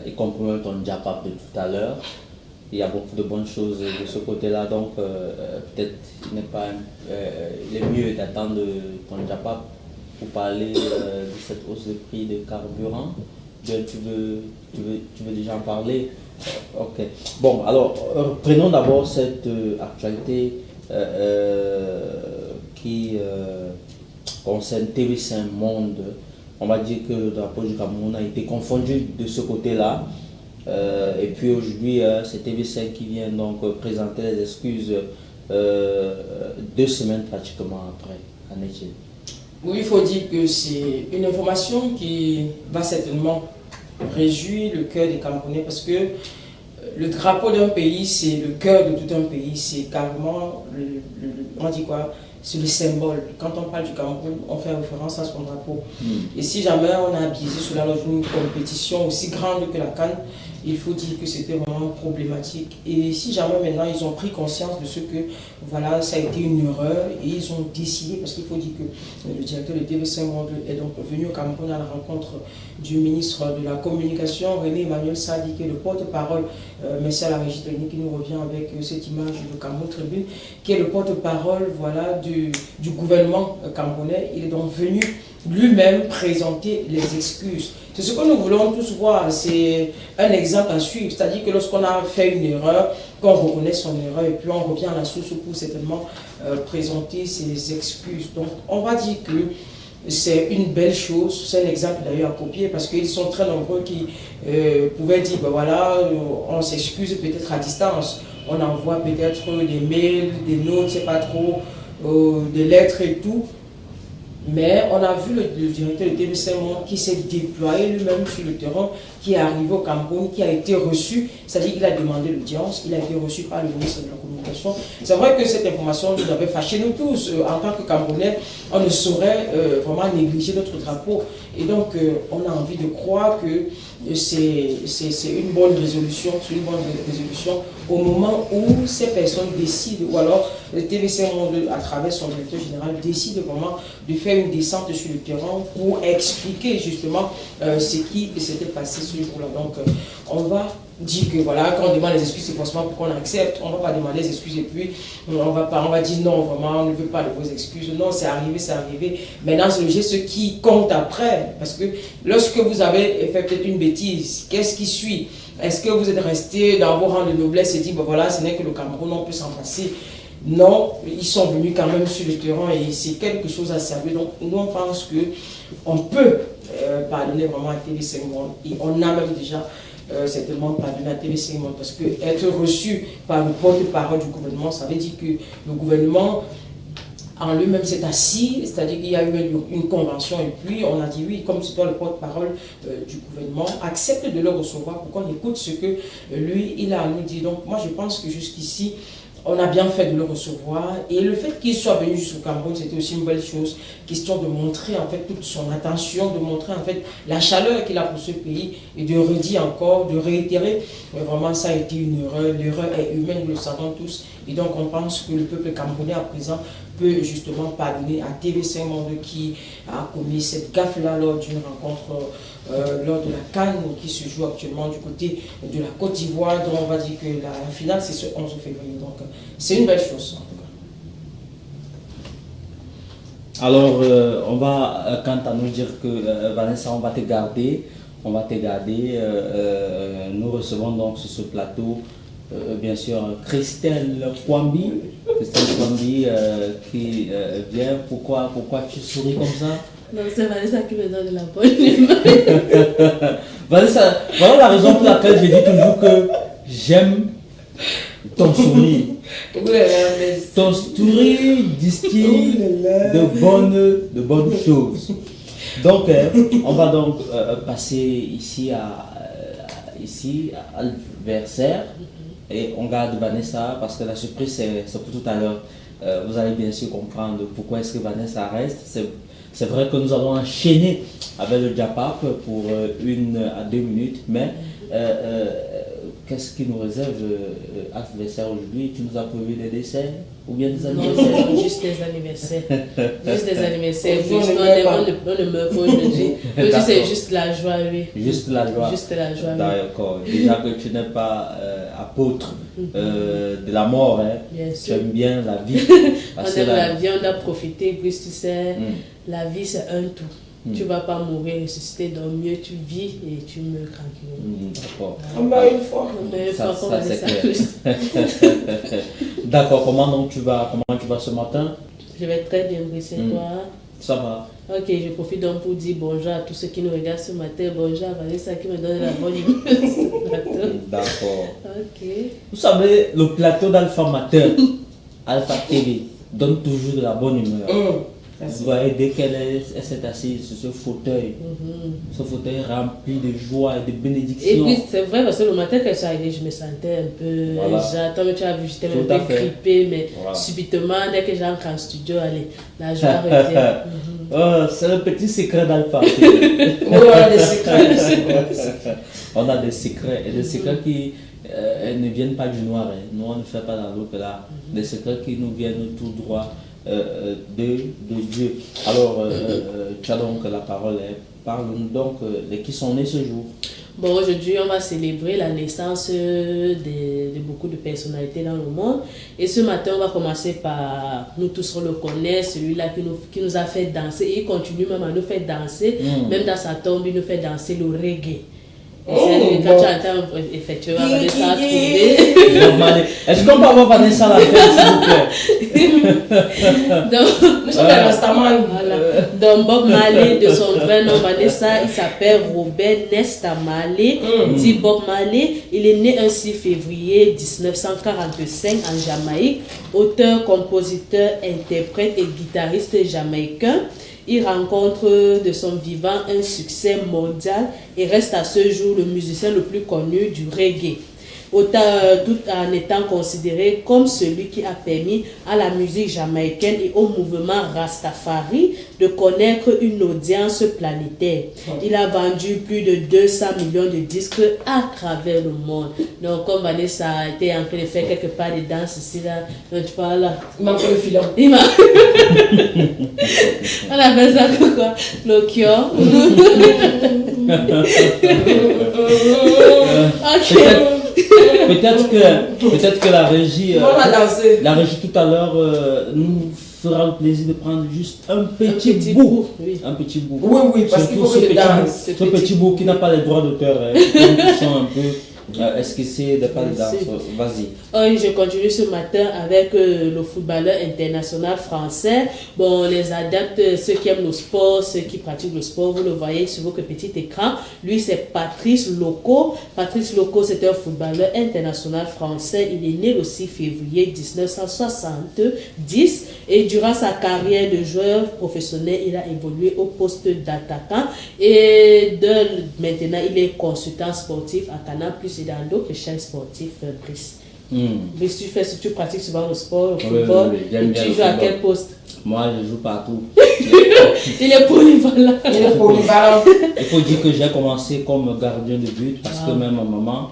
Y compris ton diapape de tout à l'heure. Il y a beaucoup de bonnes choses de ce côté-là, donc peut-être il est mieux d'attendre ton diapape pour parler de cette hausse de prix de carburant. Bien, tu veux déjà en parler? Ok. Bon, alors prenons d'abord cette actualité qui concerne TV5 Monde. On va dire que le drapeau du Cameroun a été confondu de ce côté-là. Et puis aujourd'hui, c'est TV5 qui vient donc présenter les excuses 2 semaines pratiquement après. En est-il? Oui, il faut dire que c'est une information qui va certainement réjouir le cœur des Camerounais parce que le drapeau d'un pays, c'est le cœur de tout un pays. C'est carrément, on dit quoi? C'est le symbole. Quand on parle du Cameroun, on fait référence à son drapeau. Et si jamais on a biaisé cela dans une compétition aussi grande que la CAN, il faut dire que c'était vraiment problématique. Et si jamais maintenant ils ont pris conscience de ce que voilà, ça a été une erreur et ils ont décidé, parce qu'il faut dire que le directeur de TV5 Monde est donc venu au Cameroun à la rencontre du ministre de la Communication, René Emmanuel Sadi, qui est le porte-parole, merci à la régie technique qui nous revient avec cette image de Cameroun Tribune, qui est le porte-parole voilà, du gouvernement camerounais. Il est donc venu lui-même présenter les excuses. C'est ce que nous voulons tous voir, c'est un exemple à suivre, c'est-à-dire que lorsqu'on a fait une erreur, qu'on reconnaît son erreur et puis on revient à la source pour certainement présenter ses excuses. Donc on va dire que c'est une belle chose, c'est un exemple d'ailleurs à copier parce qu'ils sont très nombreux qui pouvaient dire, ben voilà, on s'excuse peut-être à distance, on envoie peut-être des mails, des notes, c'est pas trop, des lettres et tout. Mais on a vu le directeur de TVC Monde qui s'est déployé lui-même sur le terrain, qui est arrivé au Cameroun, qui a été reçu, c'est-à-dire qu'il a demandé l'audience, il a été reçu par le ministre de la Communication. C'est vrai que cette information nous avait fâché nous tous. En tant que Camerounais, on ne saurait vraiment négliger notre drapeau. Et donc, on a envie de croire que c'est une bonne résolution, au moment où ces personnes décident, ou alors le TVC Monde, à travers son directeur général, décide vraiment de faire une descente sur le terrain pour expliquer justement ce qui s'était passé ce jour-là. Donc, on va dire que voilà, quand on demande les excuses, c'est forcément pour qu'on accepte. On ne va pas demander les excuses et puis on va dire non, vraiment, on ne veut pas de vos excuses. Non, c'est arrivé, c'est arrivé. Maintenant, c'est le geste qui compte après. Parce que lorsque vous avez fait peut-être une bêtise, qu'est-ce qui suit? Est-ce que vous êtes resté dans vos rangs de noblesse et dit, ben voilà, ce n'est que le Cameroun, on peut s'en passer? Non, ils sont venus quand même sur le terrain et c'est quelque chose à servir. Donc, nous, on pense qu'on peut pardonner vraiment à TVC Monde. Et on a même déjà certainement pardonné à TVC Monde parce que être reçu par le porte-parole du gouvernement, ça veut dire que le gouvernement en lui-même s'est assis, c'est-à-dire qu'il y a eu une convention et puis on a dit oui, comme c'est toi le porte-parole du gouvernement, accepte de le recevoir pour qu'on écoute ce que lui, il a à nous dire. Donc moi je pense que jusqu'ici, on a bien fait de le recevoir et le fait qu'il soit venu jusqu'au Cameroun, c'était aussi une belle chose, question de montrer en fait toute son attention, de montrer en fait la chaleur qu'il a pour ce pays et de redire encore, de réitérer, vraiment ça a été une erreur, l'erreur est humaine, nous le savons tous et donc on pense que le peuple camerounais à présent peut justement pardonner à TVC Monde qui a commis cette gaffe-là lors d'une rencontre lors de la CAN qui se joue actuellement du côté de la Côte d'Ivoire, dont on va dire que la finale c'est ce 11 février. Donc c'est une belle chose en tout cas. Alors, on va quant à nous dire que Vanessa, on va te garder. Nous recevons donc sur ce plateau, bien sûr, Christelle Kwambi. Qui vient. Pourquoi tu souris comme ça? Non, c'est Vanessa qui me donne la bonne humeur. Vanessa, voilà la raison pour laquelle je dis toujours que j'aime ton sourire. Ton sourire distille de bonnes choses. Donc, on va donc passer ici à l'anniversaire et on garde Vanessa parce que la surprise c'est pour tout à l'heure. Vous allez bien sûr comprendre pourquoi est-ce que Vanessa reste. C'est vrai que nous allons enchaîner avec le Japap pour 1 à 2 minutes, mais qu'est-ce qui nous réserve l'anniversaire aujourd'hui? Tu nous as prévu des desserts ou bien des anniversaires? Non, juste des anniversaires. Juste des anniversaires. On ne meurt pas aujourd'hui. C'est juste la joie, oui. Juste la joie. Juste la joie. D'accord. Déjà que tu n'es pas apôtre de la mort, hein. Bien Tu sûr. aimes bien la vie. On aime la vie, on a profité, puis tu sais, la vie c'est un tout. Tu ne vas pas mourir, ressusciter, donc mieux tu vis et tu meurs tranquillement. D'accord. On meurt une fois. Ça, c'est clair. D'accord. Comment tu vas ce matin? Je vais très bien, Brice, et toi? Ça va. Ok, je profite donc pour dire bonjour à tous ceux qui nous regardent ce matin. Bonjour à Vanessa qui me donne la bonne humeur. D'accord. Ok. Vous savez, le plateau d'Alpha Matin, Alpha TV, donne toujours de la bonne humeur. Vous voyez, dès qu'elle s'est assise sur ce fauteuil rempli de joie et de bénédictions. Et puis c'est vrai parce que le matin quand je suis arrivée, je me sentais un peu... J'attends, mais tu as vu, j'étais un peu grippée, mais subitement, dès que j'entre en studio, allez, la joie revient. C'est le petit secret d'Alpha. On a des secrets. On a des secrets, et des secrets qui ne viennent pas du noir. Hein. Nous, on ne fait pas dans l'au-delà. Des secrets qui nous viennent tout droit de Dieu. Alors, tu as donc la parole. Parle-nous donc de qui sont nés ce jour. Bon, aujourd'hui, on va célébrer la naissance de beaucoup de personnalités dans le monde. Et ce matin, on va commencer par, nous tous on le connaît, celui-là qui nous a fait danser. Et il continue même à nous faire danser. Même dans sa tombe, il nous fait danser le reggae. Quand tu entends effectivement Vanessa a trouvé. Est-ce qu'on peut avoir Vanessa à la fête, s'il vous plaît? Donc Bob Marley, de son vrai nom Vanessa, il s'appelle Robert Nesta Marley, dit Bob Marley. Il est né un 6 février 1945 en Jamaïque, auteur, compositeur, interprète et guitariste jamaïcain. Il rencontre de son vivant un succès mondial et reste à ce jour le musicien le plus connu du reggae. Tout en étant considéré comme celui qui a permis à la musique jamaïcaine et au mouvement Rastafari de connaître une audience planétaire. Il a vendu plus de 200 millions de disques à travers le monde. Donc, comme Vanessa a été en train de faire quelque part de danse ici, là, donc tu vois là. Il m'a fait le filon. On appelle ça quoi? L'okion. Ok. Peut-être que la régie tout à l'heure nous fera le plaisir de prendre juste un petit bout. Oui. Un petit bout. Oui, parce qu'il faut que je danse. Ce petit bout qui n'a pas les droits d'auteur, qui sont un peu esquissés de pas de danse. Vas-y. Oui, je continue ce matin avec le footballeur international français. Bon, les adeptes, ceux qui aiment le sport, ceux qui pratiquent le sport, vous le voyez sur votre petit écran. Lui, c'est Patrice Loco. Patrice Loco, c'est un footballeur international français. Il est né le 6 février 1970 et durant sa carrière de joueur professionnel, il a évolué au poste d'attaquant et maintenant, il est consultant sportif à Canal+, et dans d'autres chaînes sportives, Brice. Brice, tu pratiques souvent le sport, le football, oui, tu joues à quel poste? Moi, je joue partout. Il est polyvalent. Il faut dire que j'ai commencé comme gardien de but parce que même ma maman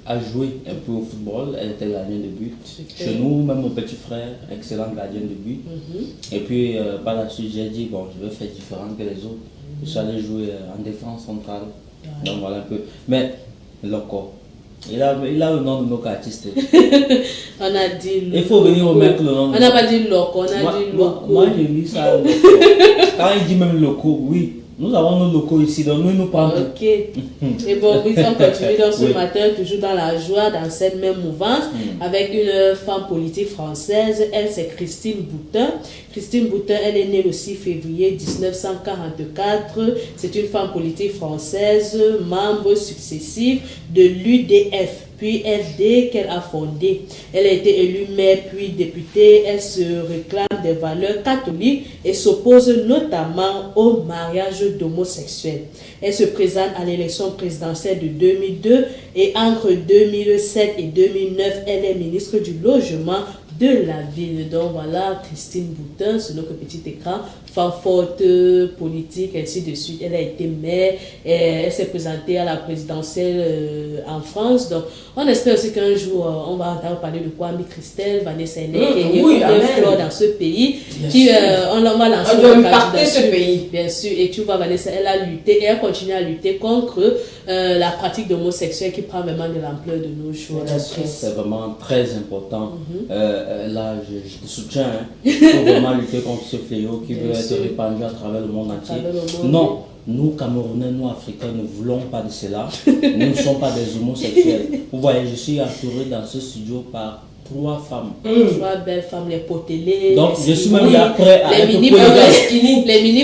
a joué un peu au football. Elle était gardien de but. Chez nous, même mon petit frère, excellent gardien de but. Et puis, par la suite, j'ai dit, bon, je vais faire différent que les autres. Je suis allé jouer en défense centrale. Donc voilà un peu. Mais, Loco. Il a le nom de nos artistes. On a dit Loco. Il faut venir remettre le nom. On n'a pas dit Loco, on a dit Loco. Moi, j'ai lu ça. Quand il dit même Loco, oui. Nous avons nos locaux ici, donc nous parlons. Ok. Et bon, oui, on continue dans ce matin, toujours dans la joie, dans cette même mouvance, avec une femme politique française. Elle, c'est Christine Boutin. Christine Boutin, elle est née le 6 février 1944. C'est une femme politique française, membre successif de l'UDF, puis FD qu'elle a fondé. Elle a été élue maire puis députée. Elle se réclame des valeurs catholiques et s'oppose notamment au mariage d'homosexuels. Elle se présente à l'élection présidentielle de 2002 et entre 2007 et 2009, elle est ministre du Logement de la ville. Donc voilà, Christine Boutin sur notre petit écran, femme forte, politique, ainsi de suite. Elle a été maire, elle s'est présentée à la présidentielle en France. Donc on espère aussi qu'un jour on va entendre parler de Kwame Christelle, Vanessa Eneke, qui est fleur dans ce pays. On va lancer une candidature ce pays. Bien sûr, et tu vois, Vanessa, elle a lutté et elle continue à lutter contre la pratique d'homosexuels qui prend vraiment de l'ampleur de nos jours. C'est vraiment très important. Là, je te soutiens. Il faut vraiment lutter contre ce fléau qui veut être répandu à travers le monde entier. Non, nous, Camerounais, nous, Africains, ne voulons pas de cela. Nous ne sommes pas des homosexuels. Vous voyez, je suis entouré dans ce studio par 3 femmes. 3 belles femmes, les potélés. Donc, je suis même là prêt à être les mini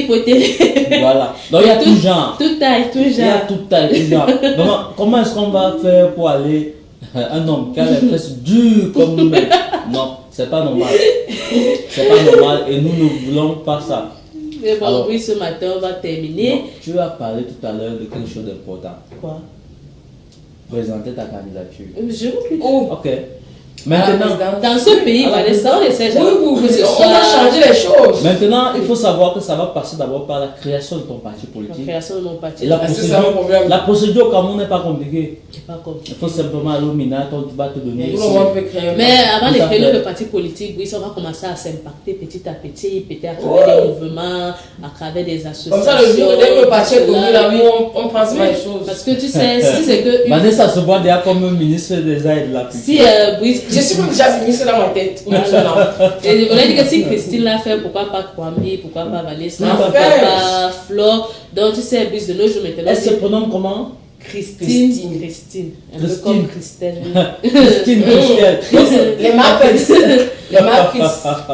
potélés. Voilà. Donc, il y a tout genre. Toute taille, tout genre. Il y a toute taille, tout genre. Vraiment, comment est-ce qu'on va faire pour aller un homme qui a les fesses dures comme nous-mêmes? Non, c'est pas normal. C'est pas normal et nous ne voulons pas ça. Mais bon, alors, oui, ce matin, on va terminer. Non, tu as parlé tout à l'heure de quelque chose d'important. Quoi? Présenter ta candidature. Je vous Ok. Maintenant, dans ce pays, Vanessa, on essaie jamais. Oui, on va changer les choses. Maintenant, il faut savoir que ça va passer d'abord par la création de ton parti politique. La création de mon parti. Et la C'est ça mon problème. procédure au Cameroun n'est pas compliquée. C'est pas compliqué. Il faut simplement aller au MINA, tu vas te donner. Tout le monde peut créer un Mais avant de Tout à créer fait. le parti politique, oui, ça va commencer à s'impacter petit à petit, peut-être à travers des mouvements, à travers des associations. Comme ça, le jour dès que le parti est tout connu, cela, là, oui. nous, on prend pas les choses. Parce que tu sais, si c'est que. Vanessa se voit déjà comme ministre des Arts et de la Culture. Si Brice. Je suis déjà ministre dans ma tête. Et je voulais dire que si Christine l'a fait, pourquoi pas Kwame, pourquoi pas Vanessa, Non, pourquoi fais. pas Flo. Donc tu sais, Brice de nos jours maintenant. Elle se prénomme comment? Christine. Un peu Christine. comme Christelle. Christine. Les marques. Les marques.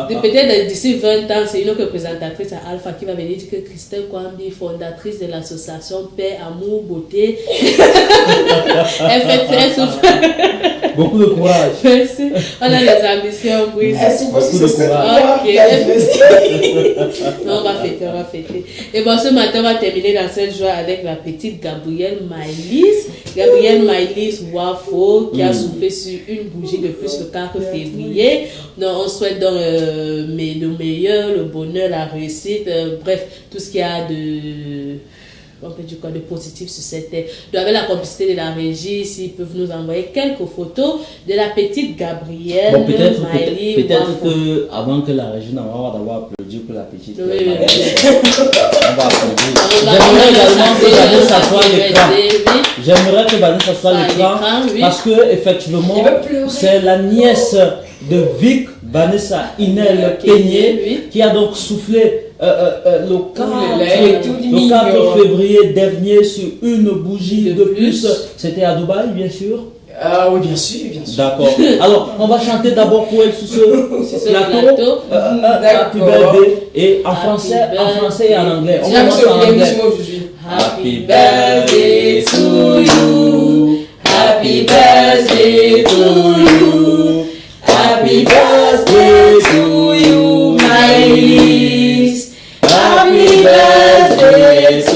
Peut-être d'ici 20 ans, c'est une autre présentatrice à Alpha qui va venir dire que Christelle Kwambi, fondatrice de l'association Paix, Amour, Beauté. Elle souffre. Beaucoup de courage. Merci. On a des ambitions, Brice. Beaucoup de courage. On va fêter. Et bon, ce matin, on va terminer dans cette joie avec la petite Gabrielle Maïlis. Gabrielle Maïlis Wafo, qui a soufflé sur une bougie de plus le 4 février. Donc, on souhaite donc le meilleur, le bonheur, la réussite, bref, tout ce qu'il y a de... On peut dire quoi de positif sur cette terre. Donc, avec la complicité de la régie, s'ils peuvent nous envoyer quelques photos de la petite Gabrielle Bon, peut-être Wafo. que avant que la régie n'aura d'abord applaudi pour la petite. Oui. On va applaudir. J'aimerais également que Vanessa soit à l'écran. J'aimerais que Vanessa soit à l'écran oui. parce que effectivement c'est la nièce de Vic, Vanessa Inel Peigné, qui a donc soufflé le 4 février dernier sur une bougie de plus. C'était à Dubaï, bien sûr. Oui, bien sûr. D'accord. Alors, on va chanter d'abord pour elle sur ce plateau. Happy D'accord. birthday. Et en français et en anglais. On commence en anglais. Happy birthday to you. Happy birthday to you. Happy birthday to you, my Elise. Happy birthday to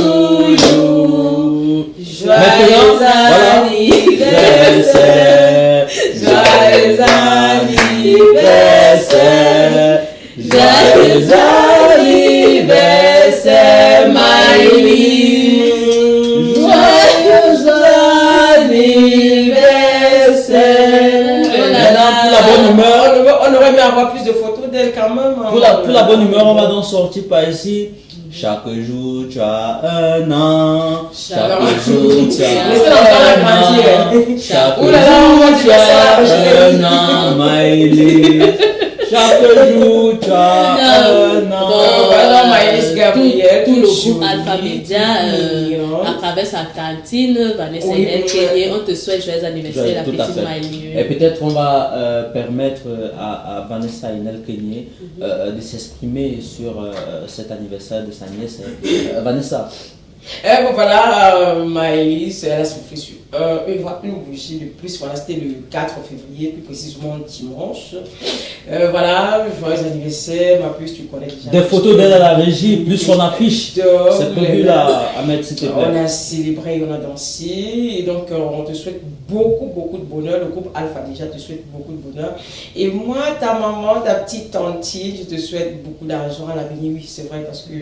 you. Joyeux anniversaire. Joyeux anniversaire. Joyeux anniversaire, my Elise. Joyeux anniversaire. Maintenant, pour la bonne humeur, On aurait aimé avoir plus de photos d'elle quand même. pour la bonne humeur, on va donc sortir par ici. Chaque jour tu as un an. Chaque jour tu as Laissez l'enfant un grandir. an. Chaque Ouh là là, jour tu as un an, Maëlys. Chaque jour tu as un an. Voilà, Maëlys Gabriel. Tout le groupe Alpha Media, à travers sa cantine, Vanessa Oui, Inel oui, Kenyé, on te souhaite joyeux anniversaire, la Tout à petite fait. Maëlys. Et peut-être on va permettre à Vanessa Inel Kenyé de s'exprimer sur cet anniversaire de sa nièce. Vanessa. Et bon voilà, Maëlys, elle a soufflé sur une bougie de plus. Voilà, c'était le 4 février, plus précisément dimanche. Voilà, joyeux anniversaire, ma puce, tu connais déjà. Des photos d'elle à la régie, plus son affiche. C'est prévu là à mettre, s'il te plaît. On a célébré, on a dansé. Et donc, on te souhaite beaucoup de bonheur. Le groupe Alpha déjà te souhaite beaucoup de bonheur. Et moi, ta maman, ta petite tante, je te souhaite beaucoup d'argent à l'avenir. Oui, c'est vrai, parce que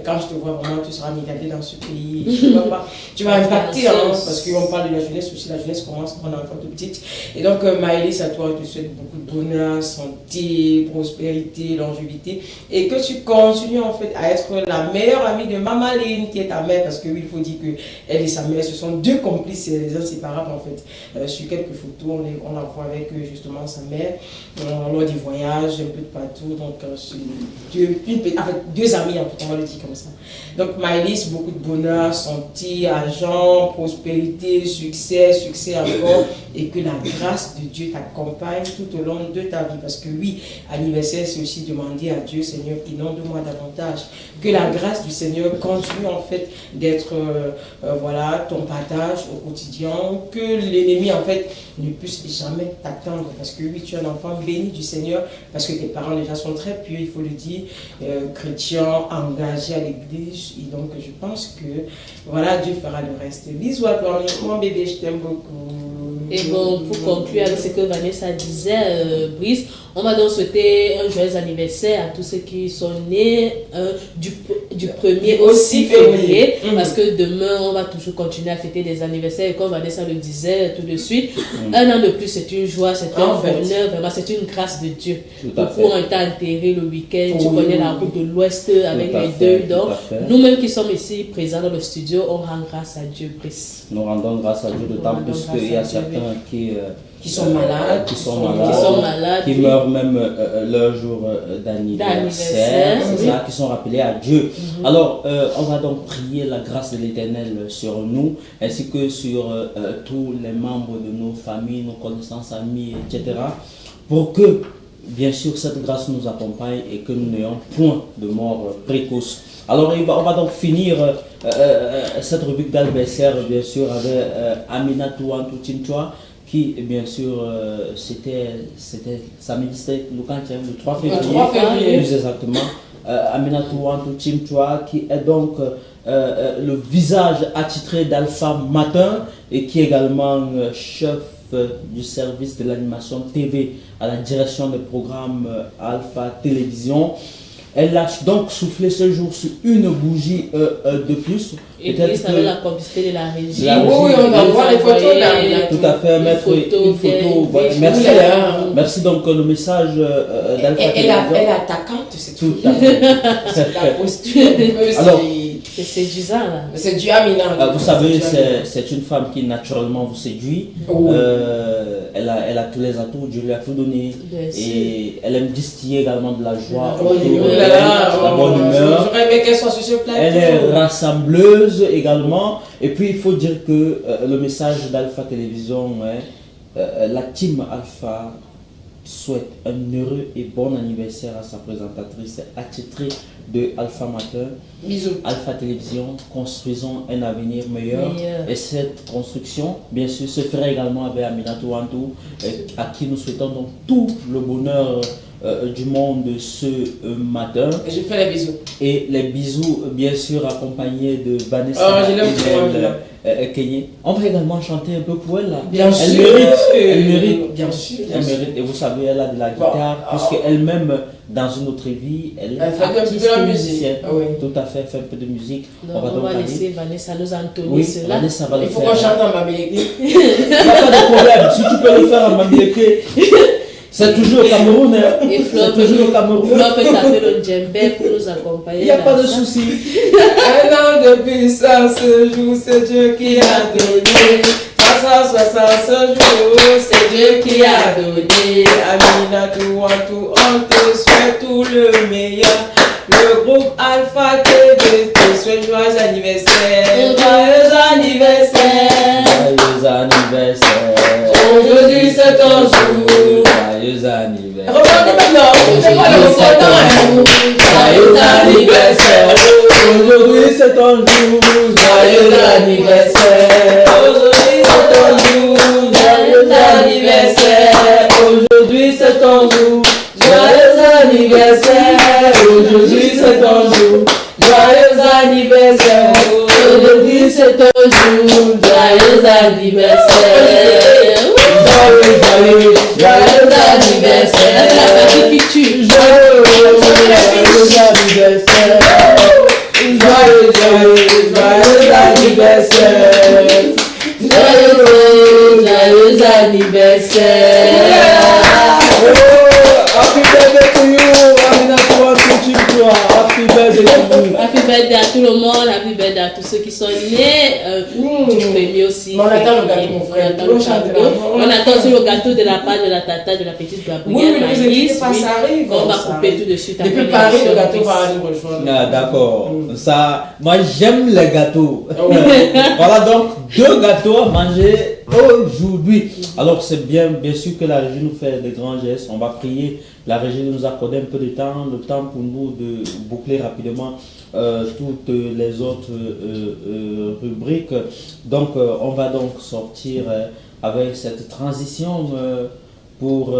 quand je te vois vraiment, tu seras milliardaire dans ce pays. Tu vas impacter, hein, parce qu'on parle de la jeunesse aussi. La jeunesse commence quand on est enfant tout petite. Et donc, Maëlys, à toi, je te souhaite beaucoup de bonheur, santé, prospérité, longévité. Et que tu continues en fait à être la meilleure amie de Maman Léine, qui est ta mère, parce que oui, il faut dire que elle et sa mère, ce sont deux complices et les inséparables en fait. Sur quelques photos, on la voit avec justement sa mère, lors des voyages, un peu de partout. Donc, deux amis, en fait, on va le dire comme ça. Donc, Maëlys, beaucoup de bonheur, santé, argent, prospérité, succès encore, et que la grâce de Dieu t'accompagne tout au long de ta vie. Parce que oui, anniversaire, c'est aussi demander à Dieu, Seigneur, inonde-moi davantage. Que la grâce du Seigneur continue en fait d'être voilà, ton partage au quotidien. Que l'ennemi en fait ne puisse jamais t'atteindre. Parce que oui, tu es un enfant béni du Seigneur. Parce que tes parents déjà sont très pieux, il faut le dire, chrétiens, engagés à l'église. Et donc je pense que voilà, Dieu fera le reste. Bisous à toi, mon bébé. bébé, je t'aime beaucoup. Et bon, pour conclure avec ce que Vanessa disait, Brice, on va donc souhaiter un joyeux anniversaire à tous ceux qui sont nés du 1er au 6 février, parce que demain, on va toujours continuer à fêter des anniversaires, et comme Vanessa le disait tout de suite, un an de plus, c'est une joie, c'est un bonheur, vraiment, c'est une grâce de Dieu. Beaucoup ont été enterrés le week-end, tu connais la route de l'Ouest avec les deuils, donc nous-mêmes qui sommes ici présents dans le studio, on rend grâce à Dieu, Brice. Nous rendons grâce à Dieu, d'autant plus qu'il y a certains qui sont malades, qui meurent même leur jour d'anniversaire, qui sont rappelés à Dieu. Alors, on va donc prier la grâce de l'Éternel sur nous, ainsi que sur tous les membres de nos familles, nos connaissances, amis, etc., pour que, bien sûr, cette grâce nous accompagne et que nous n'ayons point de mort précoce. Alors, on va donc finir cette rubrique d'anniversaire, bien sûr, avec Aminatou Antou Tintua, qui, bien sûr, c'était samedi, c'était le 3 février. Le 3 février. Plus exactement. Aminatou Antou Tintua, qui est donc le visage attitré d'Alpha Matin et qui est également chef du service de l'animation TV à la direction des programmes Alpha Télévision. Elle a donc soufflé ce jour sur une bougie de plus. Et puis, ça la complicité de la régie. Oui, on va voir les photos là. Tout à fait, mettre une photo. Merci, merci donc le message d'Alpha Elle est attaquante, c'est tout à fait. La posture. Alors, c'est séduisant là. C'est du Amina. Vous savez, c'est une femme qui naturellement vous séduit. Elle a tous les atouts, Dieu lui a tout donné. Et elle aime distiller également de la joie, la bonne humeur. J'aurais aimé qu'elle soit sur ce plateau. Elle est rassembleuse également. Et puis il faut dire que le message d'Alpha Télévision, la team Alpha souhaite un heureux et bon anniversaire à sa présentatrice attitrée de Alpha Matin. Bisous. Alpha Télévision, construisons un avenir meilleur. Et cette construction, bien sûr, se fera également avec Aminatou Antou, à qui nous souhaitons donc tout le bonheur du monde ce matin. Et je fais les bisous. Et les bisous, bien sûr, accompagnés de Vanessa et Kenny. On va également chanter un peu pour elle. Là. Bien sûr. Elle mérite. Bien sûr. Elle mérite. Et vous savez, elle a de la guitare, puisqu'elle-même, dans une autre vie, elle fait un peu de la musique. Tout à fait, fait un peu de musique. Donc, on va laisser Vanessa nous entonner cela. Vanessa va le faire. Il faut qu'on chante en Mamileke. Il n'y a pas de problème. Si tu peux le faire en Mamileke. C'est toujours au Cameroun, hein. C'est toujours au Cameroun. On peut taper le djembé pour nous accompagner. Il n'y a pas de souci. Un an de puissance, ce jour, c'est Dieu qui a donné. 360 ce jour, c'est Dieu qui a donné. Aminatou Antou, on te souhaite tout le meilleur. Le groupe Alpha TV te souhaite joyeux anniversaire. Joyeux anniversaire. Joyeux anniversaire. Aujourd'hui c'est ton jour. Joyeux anniversaire. Joyeux anniversaire. Aujourd'hui c'est ton jour. Joyeux anniversaire. Aujourd'hui c'est ton jour. Joyeux anniversaire. Aujourd'hui c'est ton jour. Joyeux anniversaire. Aujourd'hui c'est ton jour. Joyeux anniversaire. Aujourd'hui c'est ton jour. Joyeux anniversaire. Joyeux anniversaire. La petite qui tue. Joyeux anniversaire. Joyeux anniversaire. Joyeux anniversaire. Happy birthday to you, Aminatou Antou Tintua. Happy birthday to you. Happy birthday à tout le monde, happy birthday à tous ceux qui sont nés du premier aussi. On attend le gâteau, mon frère. On attend aussi le gâteau de la part de la tata de la petite Gabrielle. Oui, mais ne pas, ça arrive. On va couper tout de suite. Depuis Paris, le gâteau va aller rejoindre. D'accord. Ça, moi j'aime les gâteaux. Voilà donc 2 gâteaux à manger aujourd'hui. Alors c'est bien sûr que la régie nous fait de grands gestes. On va prier la régie de nous accorder un peu de temps, le temps pour nous de boucler rapidement toutes les autres rubriques. Donc on va donc sortir avec cette transition pour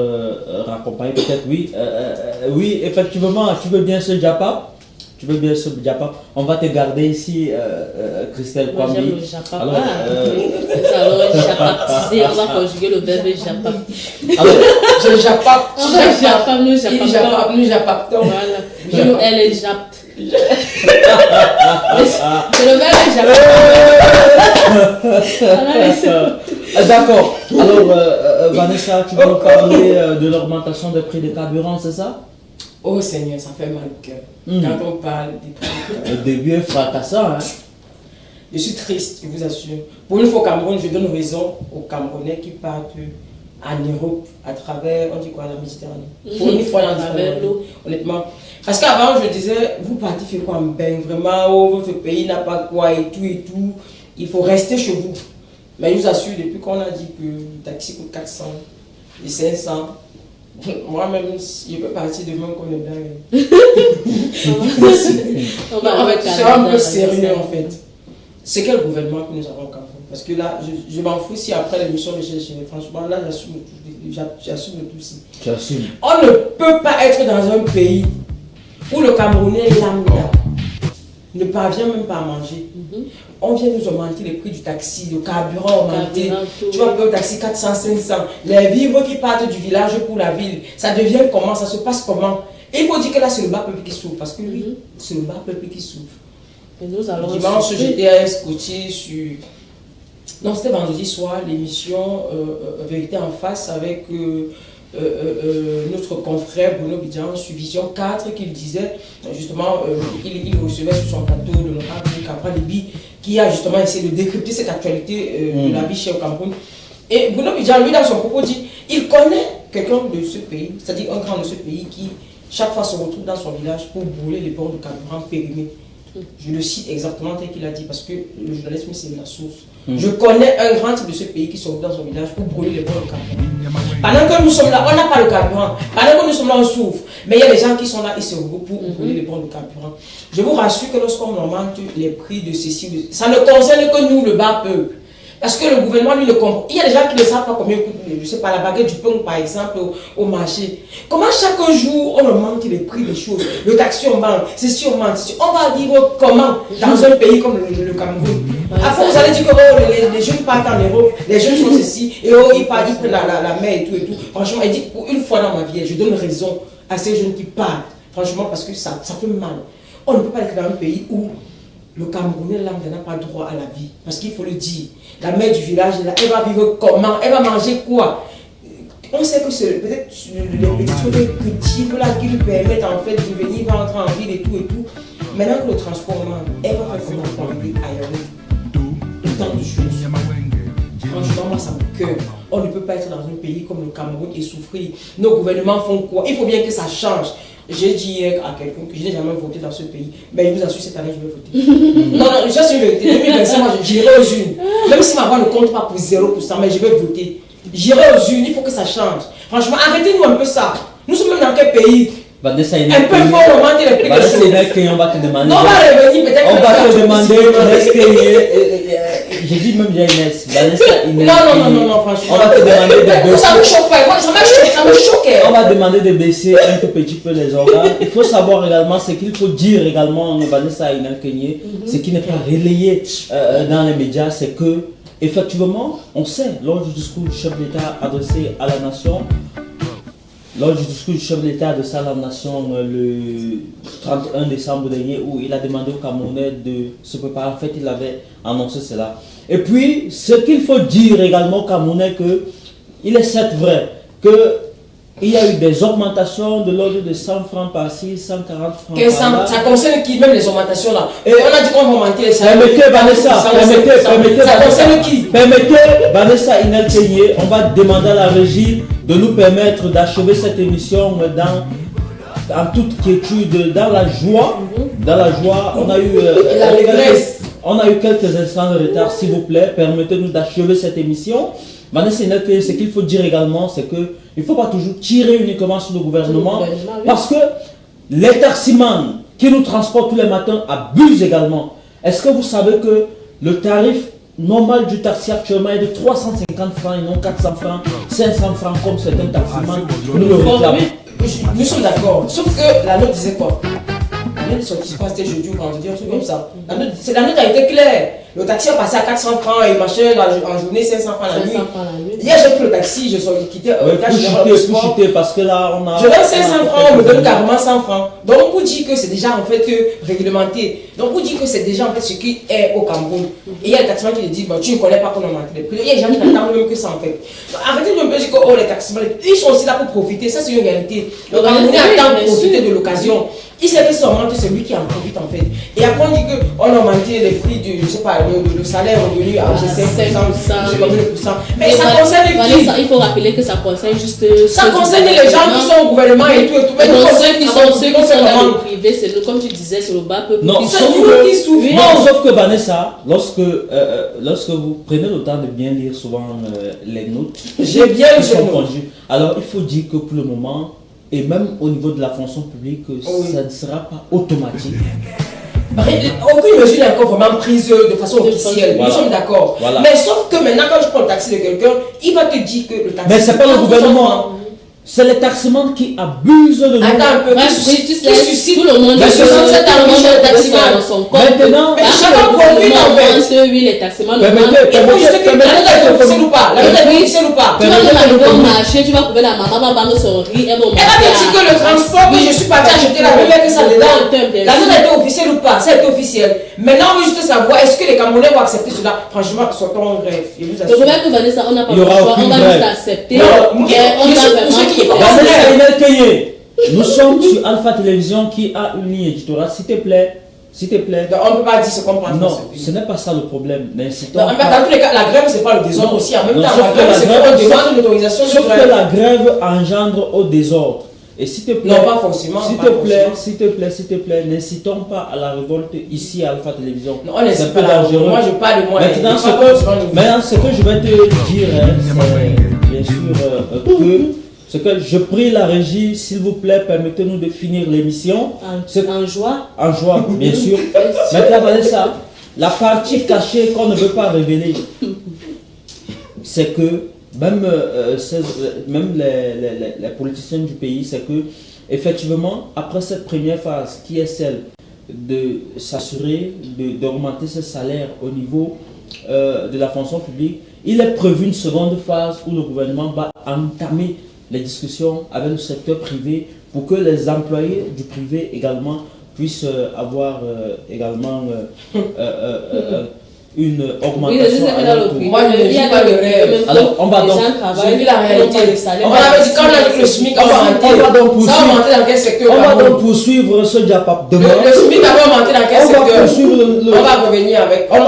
raccompagner peut-être oui, oui effectivement, tu veux bien ce Japa. Tu veux bien ce Japap? On va te garder ici, Christelle Moi, Kwambi. j'aime le Japap. Alors, Alors, japaptiser, on va conjuguer le verbe japap. alors, Je japap. On va japap, nous Il japap. japap, nous japaptons. Voilà. Je, elle est japte. C'est le verbe japap. D'accord. Alors, Vanessa, tu veux nous parler de l'augmentation des prix des carburants, c'est ça? Oh Seigneur, ça fait mal au cœur. Quand on parle des prix. Le début est fracassant, hein? Je suis triste, je vous assure. Pour une fois au Cameroun, je donne raison aux Camerounais qui partent en Europe à travers, on dit quoi, la Méditerranée. Pour une fois, honnêtement. Parce qu'avant, je disais, vous partez faire quoi en bain? Vraiment, oh, votre pays n'a pas quoi et tout. Il faut rester chez vous. Mais je vous assure, depuis qu'on a dit que le taxi coûte 400 et 500, moi-même, je peux partir demain comme le blague. On va être un peu sérieux en fait. C'est quel gouvernement que nous avons au Cameroun? Parce que là, je m'en fous si après l'émission de chez franchement, là, j'assume tout aussi. Tu assumes. On ne peut pas être dans un pays où le Camerounais lambda ne parvient même pas à manger. On vient nous augmenter les prix du taxi, le carburant augmenté. Tu vas payer au taxi 400, 500. Les vivres qui partent du village pour la ville, ça devient comment? Ça se passe comment? Et il faut dire que là, c'est le bas peuple qui souffre. Parce que oui, c'est le bas peuple qui souffre. Et nous allons Dimanche, j'étais scotché sur... Non, c'était vendredi soir, l'émission Vérité en face avec notre confrère Bruno Bidjan sur Vision 4 qui disait, justement, il recevait sur son plateau l'honorable Capra Libi qui a justement essayé de décrypter cette actualité de la vie chère au Cameroun. Et Bruno Bidjan, lui, dans son propos, dit il connaît quelqu'un de ce pays, c'est-à-dire un grand de ce pays qui, chaque fois, se retrouve dans son village pour brûler les bords de carburant périmés. Je le cite exactement tel qu'il a dit parce que le journalisme c'est la source. Je connais un grand type de ce pays qui se retrouve dans son village pour brûler les bords de carburant. Pendant que nous sommes là, on n'a pas le carburant. Pendant que nous sommes là, on souffre. Mais il y a des gens qui sont là, ils se regroupent pour brûler les bords de carburant. Je vous rassure que lorsqu'on augmente les prix de ceci, ça ne concerne que nous, le bas peuple. Parce que le gouvernement, lui, le comprend. Il y a des gens qui ne savent pas combien coûte, je sais pas, la baguette du pain, par exemple, au marché. Comment chaque jour, on augmente les prix des choses? Le taxi, on vend, ceci, on vend, ceci. On va vivre comment dans un pays comme le Cameroun? Après, vous allez dire que oh, les jeunes partent en Europe, les jeunes font ceci, et oh, ils prennent la mer et tout. Franchement, il dit, pour une fois dans ma vie, je donne raison à ces jeunes qui partent. Franchement, parce que ça fait mal. On ne peut pas être dans un pays où le Camerounais n'a pas droit à la vie. Parce qu'il faut le dire. La mère du village, elle va vivre comment? Elle va manger quoi? On sait que c'est peut-être les petits trucs cultivés là qui lui permettent en fait de venir rentrer en ville et tout. Maintenant que le transport manque, elle va faire comment pour aller ailleurs? Tant de choses. Franchement, moi ça me cœur. On ne peut pas être dans un pays comme le Cameroun et souffrir. Nos gouvernements font quoi? Il faut bien que ça change. J'ai dit hier à quelqu'un que je n'ai jamais voté dans ce pays, mais il vous assure cette année je vais voter. non, je suis vérité. 2025, moi j'irai aux urnes. Même si ma voix ne compte pas pour 0%, mais je vais voter. J'irai aux urnes, il faut que ça change. Franchement, arrêtez-nous un peu ça. Nous sommes même dans quel pays? Vanessa, un peu pour augmenter les prix des choses. On va te demander. Non, on va revenir peut-être. On va te demander. J'ai dit même Inès. Vanessa, Inès. Non, franchement. On va te demander de baisser. Ça me choque pas. Moi, ça me choque. On va demander de baisser un tout petit peu les organes. Il faut savoir également ce qu'il faut dire également, Vanessa Inès Kenyé, ce qui n'est pas relayé dans les médias, c'est que effectivement, on sait, lors du discours du chef d'État adressé à la nation, lors du discours du chef de l'État de la nation le 31 décembre dernier, où il a demandé aux Camerounais de se préparer, en fait il avait annoncé cela. Et puis, ce qu'il faut dire également aux Camerounais, que il est certes vrai qu'il y a eu des augmentations de l'ordre de 100 francs par-ci, 140 francs par-là. Ça concerne qui, même les augmentations là? Et on a dit qu'on va augmenter les salaires. Permettez Vanessa, ça concerne qui? Permettez Vanessa Inel Kenyé, on va demander à la régie de nous permettre d'achever cette émission en toute quiétude, dans la joie. Dans la joie, on a eu on a eu quelques instants de retard, s'il vous plaît. Permettez-nous d'achever cette émission. Vanessa Inel Kenyé, ce qu'il faut dire également, c'est que il ne faut pas toujours tirer uniquement sur le gouvernement, parce que les taximans qui nous transportent tous les matins abusent également. Est-ce que vous savez que le tarif normal du taxi actuellement est de 350 francs et non 400 francs, 500 francs comme certains taximans nous le réclament? Nous sommes d'accord, sauf que la note disait quoi? note est sortie, c'était jeudi ou vendredi, un truc comme ça. La note a été claire. Le taxi a passé à 400 francs et machin, en journée 500 francs la nuit. Hier, j'ai pris le taxi, je suis quitté. Pour chuter, parce que là, on a. Je donne 500 francs, on me donne carrément 100 francs. Donc, pour dire que c'est déjà en fait réglementé. Donc, pour dire que c'est déjà en fait ce qui est au Cameroun. Et il y a le taximan qui dit, bon, tu ne connais pas qu'on a monté les prix. Il y a des gens qui n'attendent même que ça en fait. Donc, arrêtez de me dire que oh, les taximans, ils sont aussi là pour profiter. Ça, c'est une réalité. Le Camerounais attend de profiter de l'occasion. Il sait que seulement c'est lui qui en profite en fait. Et après on dit qu'on a augmenté les prix du, je sais pas, le salaire revenu à 5%, mais ça concerne qui? Il faut rappeler que ça concerne juste... Ça concerne les gens qui sont au gouvernement et tout. Mais ceux qui sont dans le privé, c'est comme tu disais, c'est le bas peuple. Non, sauf que Vanessa, lorsque vous prenez le temps de bien lire souvent les notes, j'ai bien lu. Alors il faut dire que pour le moment, et même au niveau de la fonction publique, ça ne sera pas automatique. Aucune mesure n'est encore vraiment prise de façon officielle, nous sommes d'accord. Voilà. Mais sauf que maintenant, quand je prends le taxi de quelqu'un, il va te dire que le taxi... Mais c'est pas le gouvernement. C'est les taximans qui abusent de nous. Attends un peu, tu sais, tout le monde de 67 ans, le taximan dans son corps. Maintenant, mais chacun profite en fait. Oui, les taximans, il faut juste que la note est officielle ou pas. La note est officielle ou pas. Tu vas même arriver au marché, tu vas trouver la maman va vendre son riz, elle va te dire que le transport que je suis parti acheter la note que ça dedans. La note était officielle ou pas, ça a été officiel. Maintenant, on veut juste savoir, est-ce que les Camerounais vont accepter cela? Franchement, sortons un rêve. Le problème que Vanessa, on n'a pas le choix, on va juste accepter. Nous sommes sur Alpha Télévision qui a une ligne éditoriale, s'il te plaît. Donc, on ne peut pas dire ce qu'on pense. Non, ce n'est pas ça le problème. Dans tous les cas, la grève, c'est pas le désordre aussi. En même temps, la grève, c'est qu'on demande une autorisation de grève. Sauf que la grève engendre au désordre. Et s'il te plaît, non, pas forcément. S'il te plaît, n'incitons pas à la révolte ici à Alpha Télévision. Non, on n'incite pas la révolte. Moi, je parle de moi. Maintenant, ce que je vais te dire, c'est bien sûr que je prie la régie, s'il vous plaît, permettez-nous de finir l'émission. En joie. En joie, bien sûr. Maintenant, Vanessa, la partie cachée qu'on ne veut pas révéler, c'est que même les politiciens du pays, c'est que effectivement, après cette première phase, qui est celle de s'assurer d'augmenter ce salaire au niveau de la fonction publique, il est prévu une seconde phase où le gouvernement va entamer les discussions avec le secteur privé pour que les employés du privé également puissent avoir également une augmentation. Moi, je ne dis pas le rêve. Alors, on va donc... J'ai vu la réalité. On avait dit quand on a dit que le SMIC, on va augmenter dans quel secteur? On va donc poursuivre ce diapap demain. Le SMIC va augmenter dans quel secteur? On va revenir avec... On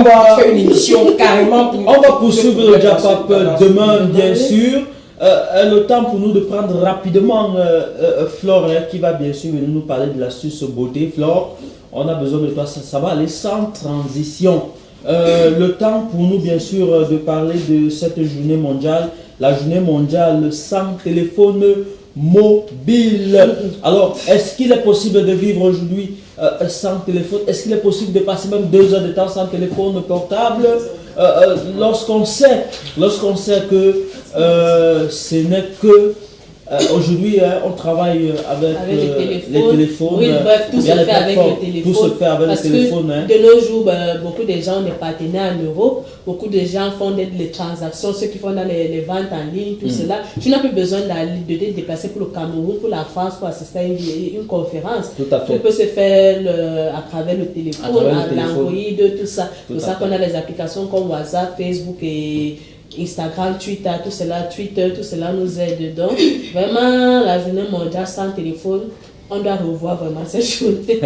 va faire une émission carrément. On va poursuivre le diapap demain, bien sûr. Le temps pour nous de prendre rapidement Flore, qui va bien sûr venir nous parler de l'astuce beauté. Flore, on a besoin de toi, ça va aller sans transition. Le temps pour nous bien sûr de parler de cette journée mondiale, la journée mondiale sans téléphone mobile. Alors, est-ce qu'il est possible de vivre aujourd'hui sans téléphone? Est-ce qu'il est possible de passer même 2 heures de temps sans téléphone portable? Lorsqu'on sait que ce n'est que aujourd'hui on travaille avec les téléphones. Oui, tout se fait avec le téléphone. Tout se fait avec le téléphone. De nos jours, beaucoup de gens, on est partenaires en Europe. Beaucoup de gens font les transactions, ceux qui font dans les ventes en ligne, tout cela. Tu n'as plus besoin de te déplacer pour le Cameroun, pour la France, pour assister à une conférence. Tout à fait. Tout peut se faire à travers le téléphone, l'Android, tout ça. C'est pour ça qu'on a des applications comme WhatsApp, Facebook et Instagram, Twitter, tout cela nous aide dedans. Vraiment, la journée mondiale sans téléphone, on doit revoir vraiment cette journée.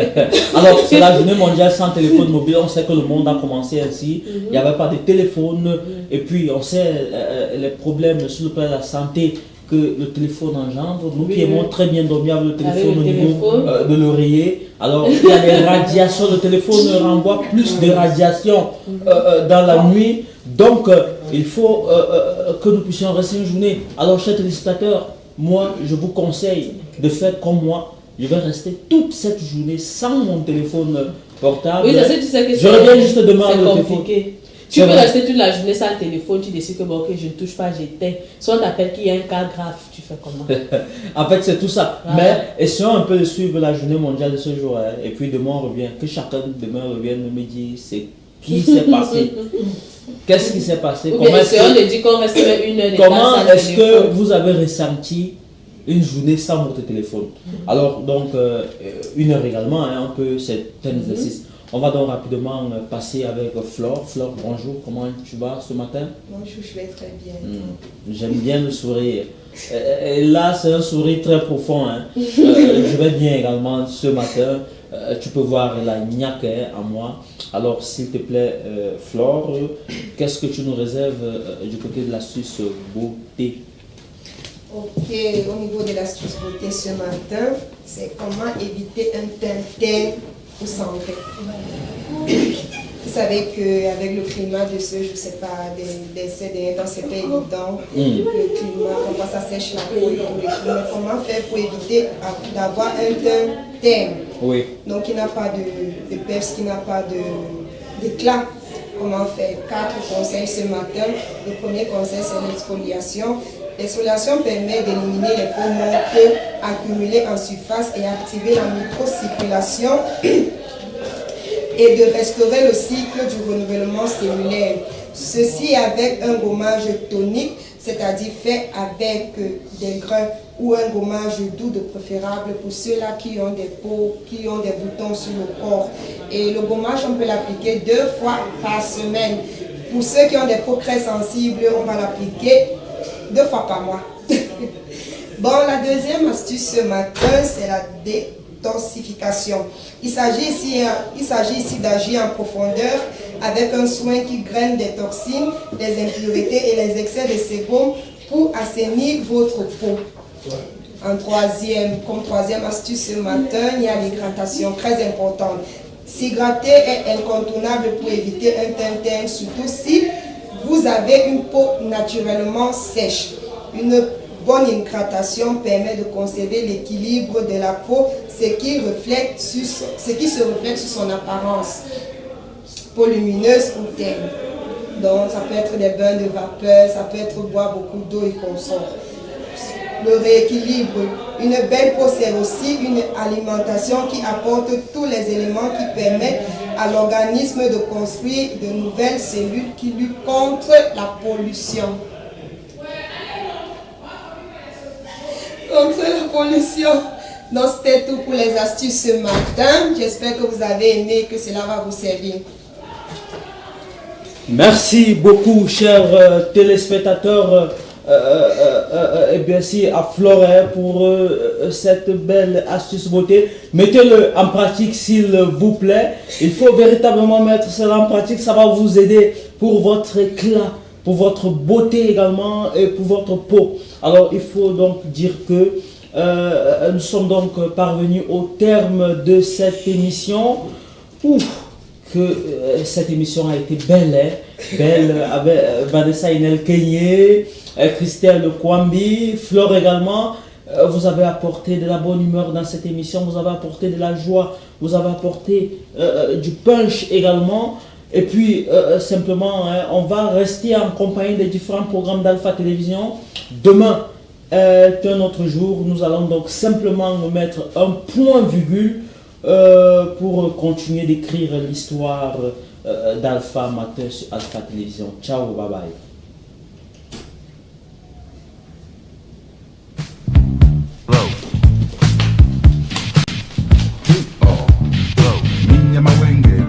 Alors, c'est la journée mondiale sans téléphone mobile. On sait que le monde a commencé ainsi. Il n'y avait pas de téléphone. Et puis, on sait les problèmes sur le plan de la santé que le téléphone engendre. Nous qui aimons très bien dormir avec le téléphone au niveau de l'oreiller. Alors, il y a des radiations. Le téléphone renvoie plus de radiations dans la nuit. Donc, il faut que nous puissions rester une journée. Alors, chers téléspectateurs, moi, je vous conseille de faire comme moi. Je vais rester toute cette journée sans mon téléphone portable. Oui, ça, tu sais que je reviens juste demain c'est le compliqué. téléphone. Tu peux rester toute la journée sans téléphone, tu décides que bon, ok, je ne touche pas, j'éteins. Si on t'appelle qu'il y a un cas grave, tu fais comment? En fait, c'est tout ça. Ouais. Mais essayons un peu de suivre la journée mondiale de ce jour. Hein. Et puis demain, on revient. Que chacun demain revienne me dire c'est qui s'est passé. Qu'est-ce qui s'est passé? Ou bien essayons de dire qu'on reste une heure de temps Comment sans est-ce téléphone. que vous avez ressenti une journée sans votre téléphone? Alors, donc, une heure également, hein, un peu, c'est un exercice. On va donc rapidement passer avec Flore. Flore, bonjour, comment tu vas ce matin? Bonjour, je vais très bien. J'aime bien le sourire. Et là, c'est un sourire très profond. Hein. Je vais bien également ce matin. Tu peux voir la niaque en moi. Alors, s'il te plaît, Flore, qu'est-ce que tu nous réserves du côté de l'astuce beauté? Ok, au niveau de l'astuce beauté ce matin, c'est comment éviter un teint ou cendré. Vous savez qu'avec le climat de ce, je ne sais pas, ces derniers temps, c'est pas évident. Le climat, comment ça sèche la peau et tout. Mais comment faire pour éviter d'avoir un teint? Oui. Donc, il n'a pas de perce, qui n'a pas d'éclat. Comment faire? 4 conseils ce matin. Le premier conseil, c'est l'exfoliation. L'exfoliation permet d'éliminer les peaux mortes accumulées en surface et activer la microcirculation et de restaurer le cycle du renouvellement cellulaire. Ceci avec un gommage tonique, c'est-à-dire fait avec des grains ou un gommage doux de préférable pour ceux-là qui ont des peaux, qui ont des boutons sur le corps. Et le gommage, on peut l'appliquer 2 fois par semaine. Pour ceux qui ont des peaux très sensibles, on va l'appliquer 2 fois par mois. Bon, la deuxième astuce ce matin, c'est la détoxification. Il s'agit ici d'agir en profondeur avec un soin qui graine des toxines, des impuretés et les excès de sébum pour assainir votre peau. Comme troisième astuce ce matin, il y a l'hydratation très importante. S'hydrater est incontournable pour éviter un teint, surtout si vous avez une peau naturellement sèche. Une bonne hydratation permet de conserver l'équilibre de la peau, ce qui se reflète sur son apparence, peau lumineuse ou terne. Donc ça peut être des bains de vapeur, ça peut être boire beaucoup d'eau et consort. Le rééquilibre. Une belle peau, c'est aussi une alimentation qui apporte tous les éléments qui permettent à l'organisme de construire de nouvelles cellules qui luttent contre la pollution. Donc c'était tout pour les astuces ce matin. J'espère que vous avez aimé et que cela va vous servir. Merci beaucoup, chers téléspectateurs. Et bien si à Flore pour cette belle astuce beauté. Mettez-le en pratique s'il vous plaît. Il faut véritablement mettre cela en pratique. Ça va vous aider pour votre éclat, pour votre beauté également et pour votre peau. Alors il faut donc dire que nous sommes donc parvenus au terme de cette émission. Cette émission a été belle, hein? Belle avec Vanessa Inel Kenyé, Christelle Kwambi, Flore également. Vous avez apporté de la bonne humeur dans cette émission, vous avez apporté de la joie, vous avez apporté du punch également. Et puis simplement, hein, on va rester en compagnie des différents programmes d'Alpha Télévision. Demain est un autre jour, nous allons donc simplement mettre un point-virgule pour continuer d'écrire l'histoire d'Alpha Matin sur Alpha Télévision. Ciao, bye bye. Minha mawenge